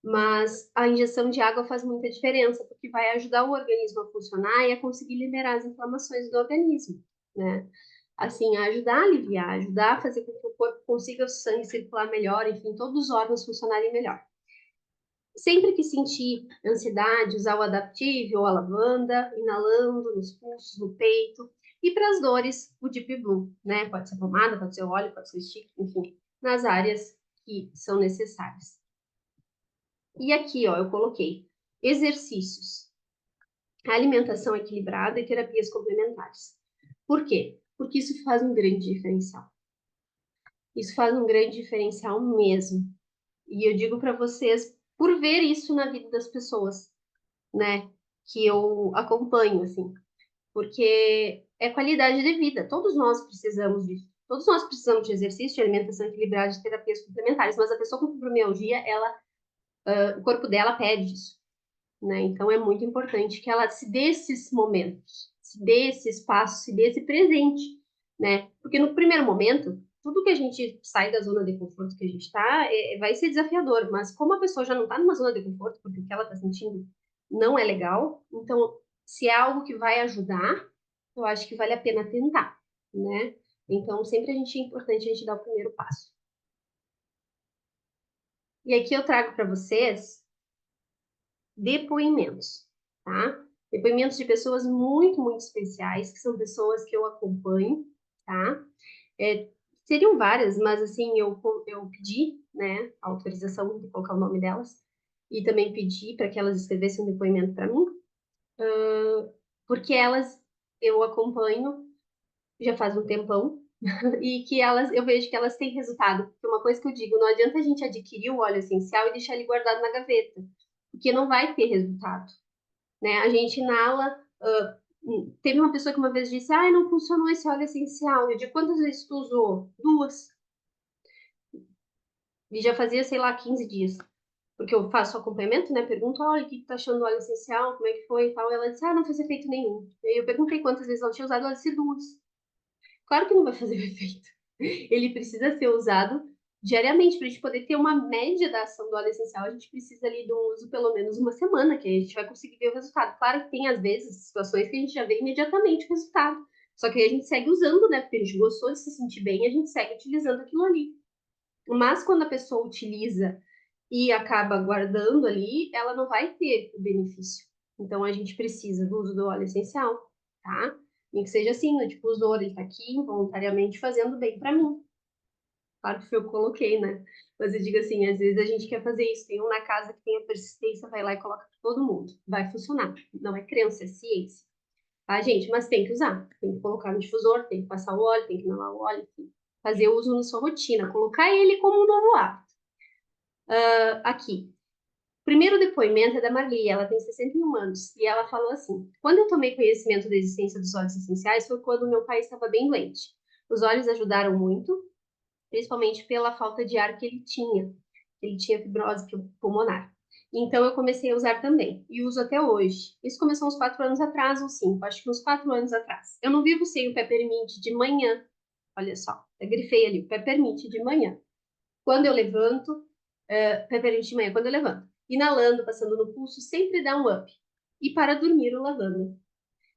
mas a injeção de água faz muita diferença, porque vai ajudar o organismo a funcionar e a conseguir liberar as inflamações do organismo, né? Assim, a ajudar a aliviar, ajudar a fazer com que o corpo consiga o sangue circular melhor, enfim, todos os órgãos funcionarem melhor. Sempre que sentir ansiedade, usar o Adaptive ou a lavanda, inalando nos pulsos, no peito. E para as dores, o Deep Blue, né? Pode ser pomada, pode ser óleo, pode ser stick, enfim, nas áreas que são necessárias. E aqui, ó, eu coloquei exercícios, alimentação equilibrada e terapias complementares. Por quê? Porque isso faz um grande diferencial. Isso faz um grande diferencial mesmo. E eu digo para vocês, por ver isso na vida das pessoas, né, que eu acompanho, assim, porque é qualidade de vida. Todos nós precisamos disso. Todos nós precisamos de exercício, de alimentação equilibrada, de terapias complementares, mas a pessoa com fibromialgia, o corpo dela pede isso, né? Então é muito importante que ela se dê esses momentos, se dê esse espaço, se dê esse presente, né? Porque no primeiro momento, tudo que a gente sai da zona de conforto que a gente está, vai ser desafiador, mas como a pessoa já não está numa zona de conforto, porque o que ela está sentindo não é legal, então se é algo que vai ajudar, eu acho que vale a pena tentar, né? Então sempre é importante a gente dar o primeiro passo. E aqui eu trago para vocês depoimentos, tá? Depoimentos de pessoas muito, muito especiais, que são pessoas que eu acompanho, tá? É, seriam várias, mas assim, eu pedi, né, a autorização de colocar o nome delas, e também pedi para que elas escrevessem um depoimento para mim, porque elas eu acompanho já faz um tempão, e que elas, eu vejo que elas têm resultado. Porque uma coisa que eu digo, não adianta a gente adquirir o óleo essencial e deixar ele guardado na gaveta, porque não vai ter resultado, né? A gente inala. Teve uma pessoa que uma vez disse: ah, não funcionou esse óleo essencial. Eu digo: quantas vezes tu usou? 2. E já fazia, sei lá, 15 dias. Porque eu faço acompanhamento, né? Pergunto: olha, o que tu tá achando do óleo essencial? Como é que foi e tal. Ela disse: ah, não fez efeito nenhum. E aí eu perguntei quantas vezes ela tinha usado. Ela disse: 2. Claro que não vai fazer efeito. Ele precisa ser usado diariamente para a gente poder ter uma média da ação do óleo essencial. A gente precisa ali do uso pelo menos uma semana, que a gente vai conseguir ver o resultado. Claro que tem às vezes situações que a gente já vê imediatamente o resultado. Só que aí a gente segue usando, né? Porque a gente gostou de se sentir bem, a gente segue utilizando aquilo ali. Mas quando a pessoa utiliza e acaba guardando ali, ela não vai ter o benefício. Então a gente precisa do uso do óleo essencial, tá? Nem que seja assim, no difusor, ele tá aqui voluntariamente fazendo bem para mim. Claro que foi eu que coloquei, né? Mas eu digo assim, às vezes a gente quer fazer isso. Tem um na casa que tem a persistência, vai lá e coloca para todo mundo. Vai funcionar. Não é crença, é ciência. Tá, gente? Mas tem que usar. Tem que colocar no difusor, tem que passar o óleo, tem que inalar o óleo, tem que fazer uso na sua rotina. Colocar ele como um novo hábito. Aqui. O primeiro depoimento é da Marli, ela tem 61 anos, e ela falou assim: quando eu tomei conhecimento da existência dos óleos essenciais foi quando meu pai estava bem doente. Os óleos ajudaram muito, principalmente pela falta de ar que ele tinha. Ele tinha fibrose pulmonar. Então eu comecei a usar também, e uso até hoje. Isso começou uns 4 anos atrás, ou 5, acho que uns 4 anos atrás. Eu não vivo sem o peppermint de manhã, olha só, eu grifei ali, o peppermint de manhã. Quando eu levanto, peppermint de manhã, quando eu levanto. Inalando, passando no pulso, sempre dá um up. E para dormir, o lavanda.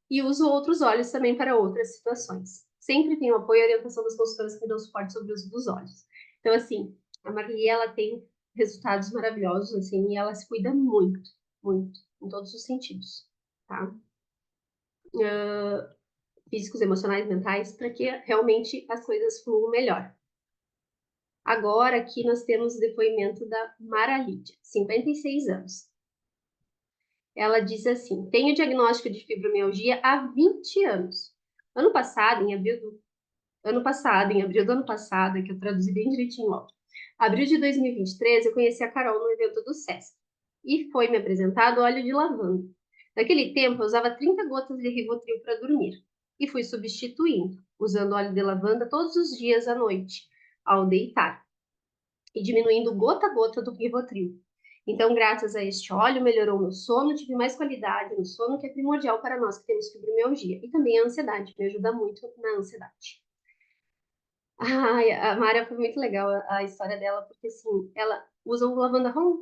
E uso outros óleos também para outras situações. Sempre tenho apoio e orientação das consultoras que me dão suporte sobre o uso dos óleos. Então, assim, a Marli, ela tem resultados maravilhosos, assim, e ela se cuida muito, muito, em todos os sentidos, tá? Físicos, emocionais, mentais, para que realmente as coisas fluam melhor. Agora, aqui nós temos o depoimento da Mara Lídia, 56 anos. Ela diz assim: tenho diagnóstico de fibromialgia há 20 anos. Ano passado, em abril do ano passado, que eu traduzi bem direitinho, ó. Abril de 2023, eu conheci a Carol no evento do SESC e foi me apresentado óleo de lavanda. Naquele tempo, eu usava 30 gotas de Rivotril para dormir e fui substituindo, usando óleo de lavanda todos os dias à noite, ao deitar. e diminuindo gota a gota do Rivotril. Então, graças a este óleo, melhorou meu sono, tive mais qualidade no sono, que é primordial para nós que temos fibromialgia. E também a ansiedade, me ajuda muito na ansiedade. Ai, a Mara foi muito legal a história dela, porque assim, ela usa o lavanda rolon.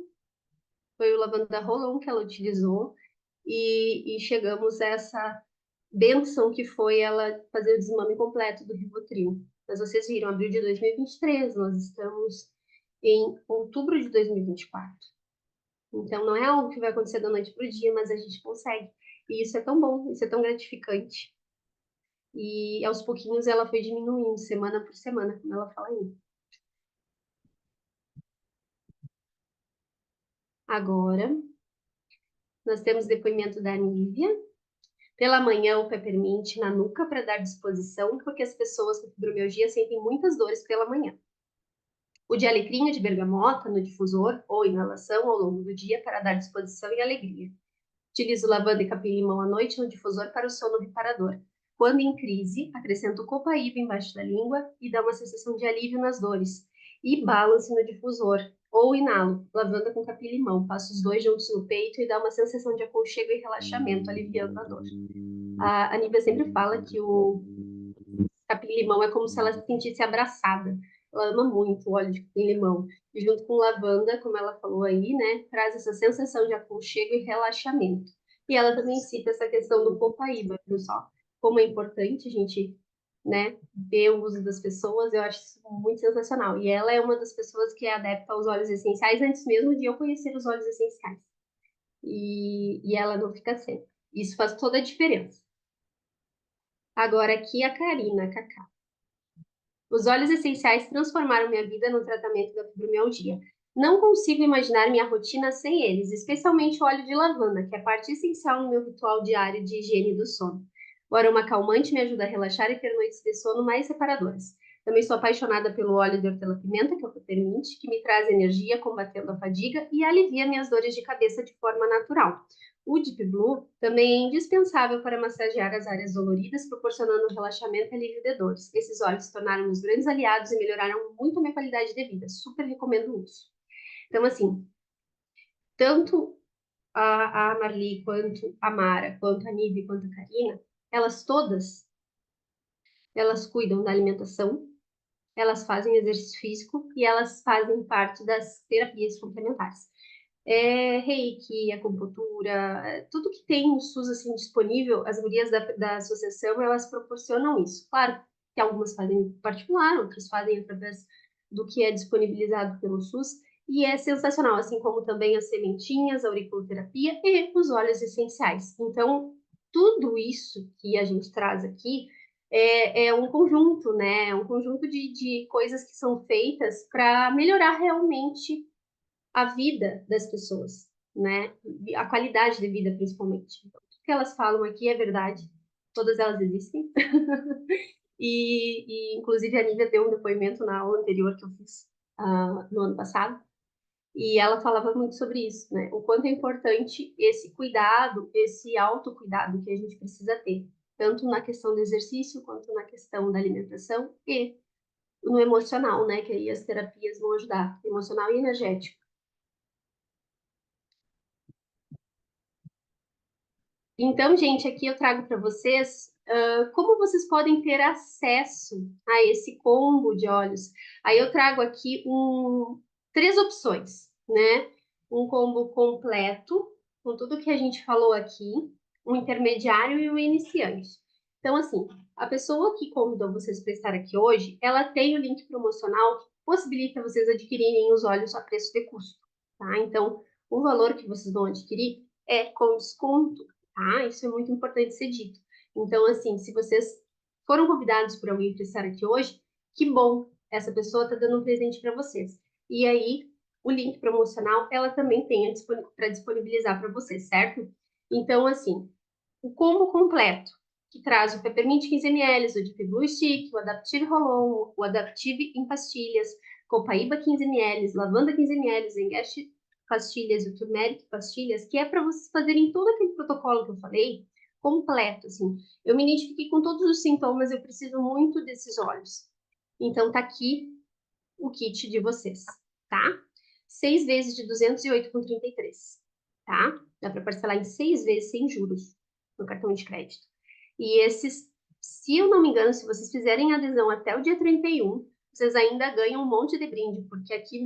Foi o lavanda rolon que ela utilizou e chegamos a essa benção que foi ela fazer o desmame completo do Rivotril. Mas vocês viram, abril de 2023, nós estamos em outubro de 2024. Então, não é algo que vai acontecer da noite para o dia, mas a gente consegue. E isso é tão bom, isso é tão gratificante. E aos pouquinhos ela foi diminuindo, semana por semana, como ela fala aí. Agora, nós temos depoimento da Nívia. Pela manhã, o peppermint na nuca para dar disposição, porque as pessoas com fibromialgia sentem muitas dores pela manhã. O de alecrim de bergamota no difusor ou inalação ao longo do dia para dar disposição e alegria. Utilizo lavanda e capim-limão à noite no difusor para o sono reparador. Quando em crise, acrescento copaíba embaixo da língua e dá uma sensação de alívio nas dores. E balance no difusor. Ou inalo, lavanda com capim-limão. Passo os dois juntos no peito e dá uma sensação de aconchego e relaxamento, aliviando a dor. A Nívia sempre fala que o capim-limão é como se ela se sentisse abraçada. Ela ama muito o óleo de capim-limão. E junto com lavanda, como ela falou aí, né, traz essa sensação de aconchego e relaxamento. E ela também cita essa questão do copaíba, viu só? Como é importante a gente, né, ver o uso das pessoas, eu acho isso muito sensacional. E ela é uma das pessoas que é adepta aos óleos essenciais antes mesmo de eu conhecer os óleos essenciais. E ela não fica sem. Isso faz toda a diferença. Agora aqui a Karina, Cacá. Os óleos essenciais transformaram minha vida no tratamento da fibromialgia. Não consigo imaginar minha rotina sem eles, especialmente o óleo de lavanda, que é parte essencial no meu ritual diário de higiene do sono. O aroma calmante me ajuda a relaxar e ter noites de sono mais reparadoras. Também sou apaixonada pelo óleo de hortelã-pimenta, que é o peppermint, que me traz energia, combatendo a fadiga e alivia minhas dores de cabeça de forma natural. O Deep Blue também é indispensável para massagear as áreas doloridas, proporcionando relaxamento e alívio de dores. Esses óleos se tornaram meus grandes aliados e melhoraram muito a minha qualidade de vida. Super recomendo o uso. Então, assim, tanto a Marli, quanto a Mara, quanto a Nive, quanto a Karina, elas todas, elas cuidam da alimentação, elas fazem exercício físico e elas fazem parte das terapias complementares. Reiki, acupuntura, tudo que tem no SUS assim disponível, as gurias da associação, elas proporcionam isso. Claro que algumas fazem particular, outras fazem através do que é disponibilizado pelo SUS, e é sensacional, assim como também as sementinhas, a auriculoterapia e os óleos essenciais. Então, tudo isso que a gente traz aqui é um conjunto, né? É um conjunto de coisas que são feitas para melhorar realmente a vida das pessoas, né? A qualidade de vida, principalmente. Então, tudo que elas falam aqui é verdade, todas elas existem. Inclusive, a Nívia deu um depoimento na aula anterior que eu fiz no ano passado, e ela falava muito sobre isso, né? O quanto é importante esse cuidado, esse autocuidado que a gente precisa ter, tanto na questão do exercício, quanto na questão da alimentação e no emocional, né? Que aí as terapias vão ajudar, emocional e energético. Então, gente, aqui eu trago para vocês como vocês podem ter acesso a esse combo de óleos. Aí eu trago aqui três opções, né? Um combo completo, com tudo que a gente falou aqui, um intermediário e um iniciante. Então, assim, a pessoa que convidou vocês para estar aqui hoje, ela tem o link promocional que possibilita vocês adquirirem os óleos a preço de custo, tá? Então, o valor que vocês vão adquirir é com desconto. Ah, isso é muito importante ser dito. Então, assim, se vocês foram convidados por alguém para estar aqui hoje, que bom, essa pessoa está dando um presente para vocês. E aí, o link promocional, ela também tem para disponibilizar para vocês, certo? Então, assim, o combo completo, que traz o Peppermint 15 ml, o Deep Blue Stick, o Adaptive Rolon, o Adaptive em pastilhas, Copaíba 15 ml, Lavanda 15 ml, Zengast pastilhas, o Turmeric pastilhas, que é para vocês fazerem todo aquele protocolo que eu falei, completo, assim. Eu me identifiquei com todos os sintomas, eu preciso muito desses óleos. Então, tá aqui o kit de vocês, tá? 6 vezes de 208,33, tá? Dá para parcelar em 6 vezes sem juros no cartão de crédito. E esses, se eu não me engano, se vocês fizerem adesão até o dia 31, vocês ainda ganham um monte de brinde, porque aqui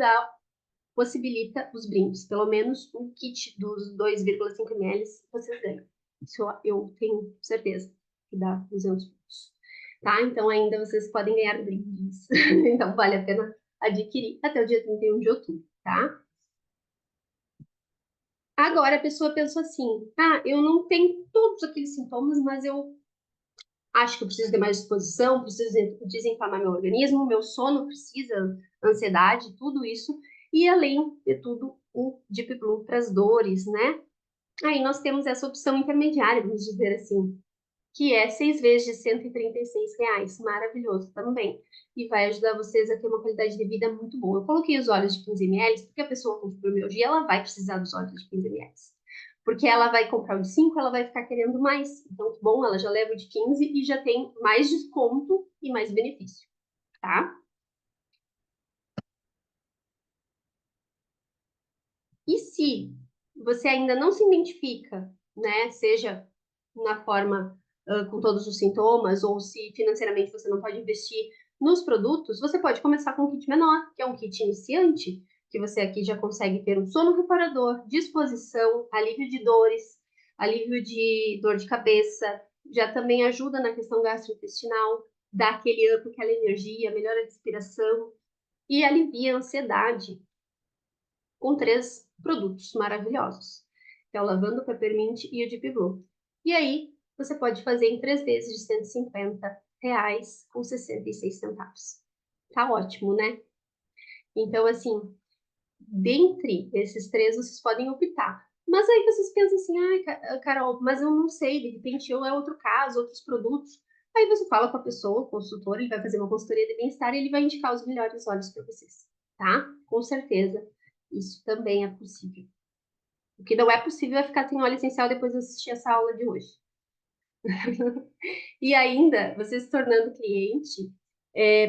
possibilita os brindes. Pelo menos um kit dos 2,5 ml vocês ganham. Isso eu tenho certeza que dá 200 pontos. Tá? Então ainda vocês podem ganhar brindes. Então vale a pena adquirir até o dia 31 de outubro, tá? Agora a pessoa pensou assim: ah, eu não tenho todos aqueles sintomas, mas eu acho que eu preciso ter mais disposição, preciso desinflamar meu organismo, meu sono precisa, ansiedade, tudo isso. E além de tudo, o Deep Blue para as dores, né? Aí nós temos essa opção intermediária, vamos dizer assim, que é 6 vezes de R$ 136. Maravilhoso também. E vai ajudar vocês a ter uma qualidade de vida muito boa. Eu coloquei os óleos de 15 ml, porque a pessoa com fibromialgia, ela vai precisar dos óleos de 15 ml. Porque ela vai comprar o de 5, ela vai ficar querendo mais. Então, que bom, ela já leva o de 15 e já tem mais desconto e mais benefício, tá? E se você ainda não se identifica, né, seja na forma com todos os sintomas, ou se financeiramente você não pode investir nos produtos, você pode começar com um kit menor, que é um kit iniciante, que você aqui já consegue ter um sono reparador, disposição, alívio de dores, alívio de dor de cabeça, já também ajuda na questão gastrointestinal, dá aquele up, aquela energia, melhora a respiração e alivia a ansiedade com 3 produtos maravilhosos, que é o lavanda, o peppermint e o deep blue. E aí, você pode fazer em 3 vezes de R$ 150 com 66 centavos. Tá ótimo, né? Então, assim, dentre esses três, vocês podem optar. Mas aí vocês pensam assim, ai, Carol, mas eu não sei, de repente eu é outro caso, outros produtos. Aí você fala com a pessoa, o consultor, ele vai fazer uma consultoria de bem-estar e ele vai indicar os melhores óleos para vocês, tá? Com certeza, isso também é possível. O que não é possível é ficar sem óleo essencial depois de assistir essa aula de hoje. E ainda, você se tornando cliente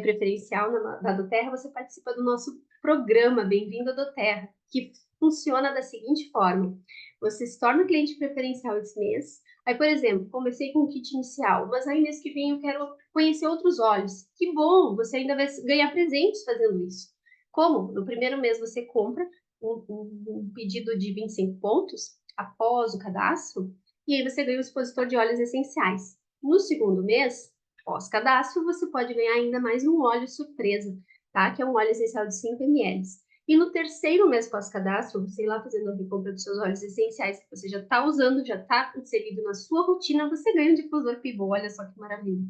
preferencial da Doterra, você participa do nosso programa Bem-vindo à Doterra, que funciona da seguinte forma: você se torna cliente preferencial esse mês. Aí, por exemplo, comecei com o kit inicial, mas aí mês que vem eu quero conhecer outros óleos. Que bom! Você ainda vai ganhar presentes fazendo isso. Como? No primeiro mês você compra um pedido de 25 pontos após o cadastro, e aí você ganha o expositor de óleos essenciais. No segundo mês, pós-cadastro, você pode ganhar ainda mais um óleo surpresa, tá? Que é um óleo essencial de 5 ml. E no terceiro mês pós-cadastro, você ir lá fazendo a recompra dos seus óleos essenciais que você já está usando, já está inserido na sua rotina, você ganha um difusor pivô, olha só que maravilha.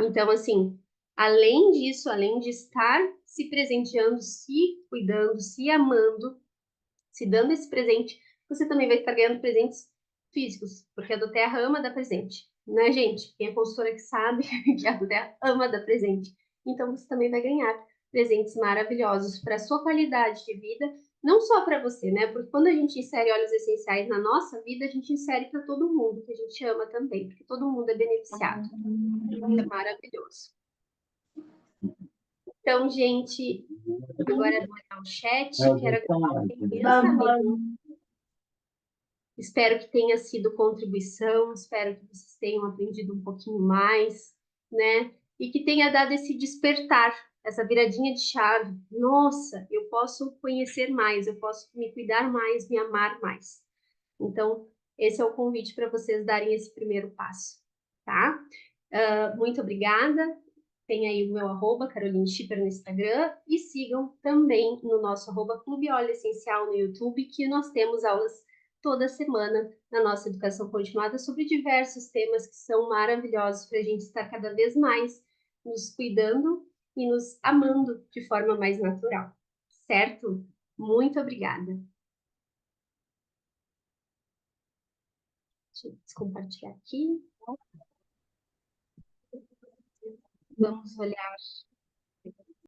Então, assim, além disso, além de estar se presenteando, se cuidando, se amando, se dando esse presente, você também vai estar ganhando presentes físicos, porque a Doterra ama dar presente, né, gente? Quem é consultora que sabe que a Doterra ama dar presente. Então, você também vai ganhar presentes maravilhosos para a sua qualidade de vida, não só para você, né? Porque quando a gente insere óleos essenciais na nossa vida, a gente insere para todo mundo, que a gente ama também, porque todo mundo é beneficiado. Isso é maravilhoso. Então, gente, agora vou olhar o chat, quero agradecer imensamente. Espero que tenha sido contribuição, espero que vocês tenham aprendido um pouquinho mais, né? E que tenha dado esse despertar, essa viradinha de chave. Nossa, eu posso conhecer mais, eu posso me cuidar mais, me amar mais. Então, esse é o convite para vocês darem esse primeiro passo, tá? Muito obrigada. Tem aí o meu arroba, Caroline Schipper no Instagram, e sigam também no nosso arroba Clube Óleo Essencial no YouTube, que nós temos aulas toda semana na nossa educação continuada sobre diversos temas que são maravilhosos para a gente estar cada vez mais nos cuidando e nos amando de forma mais natural, certo? Muito obrigada. Deixa eu compartilhar aqui. Vamos olhar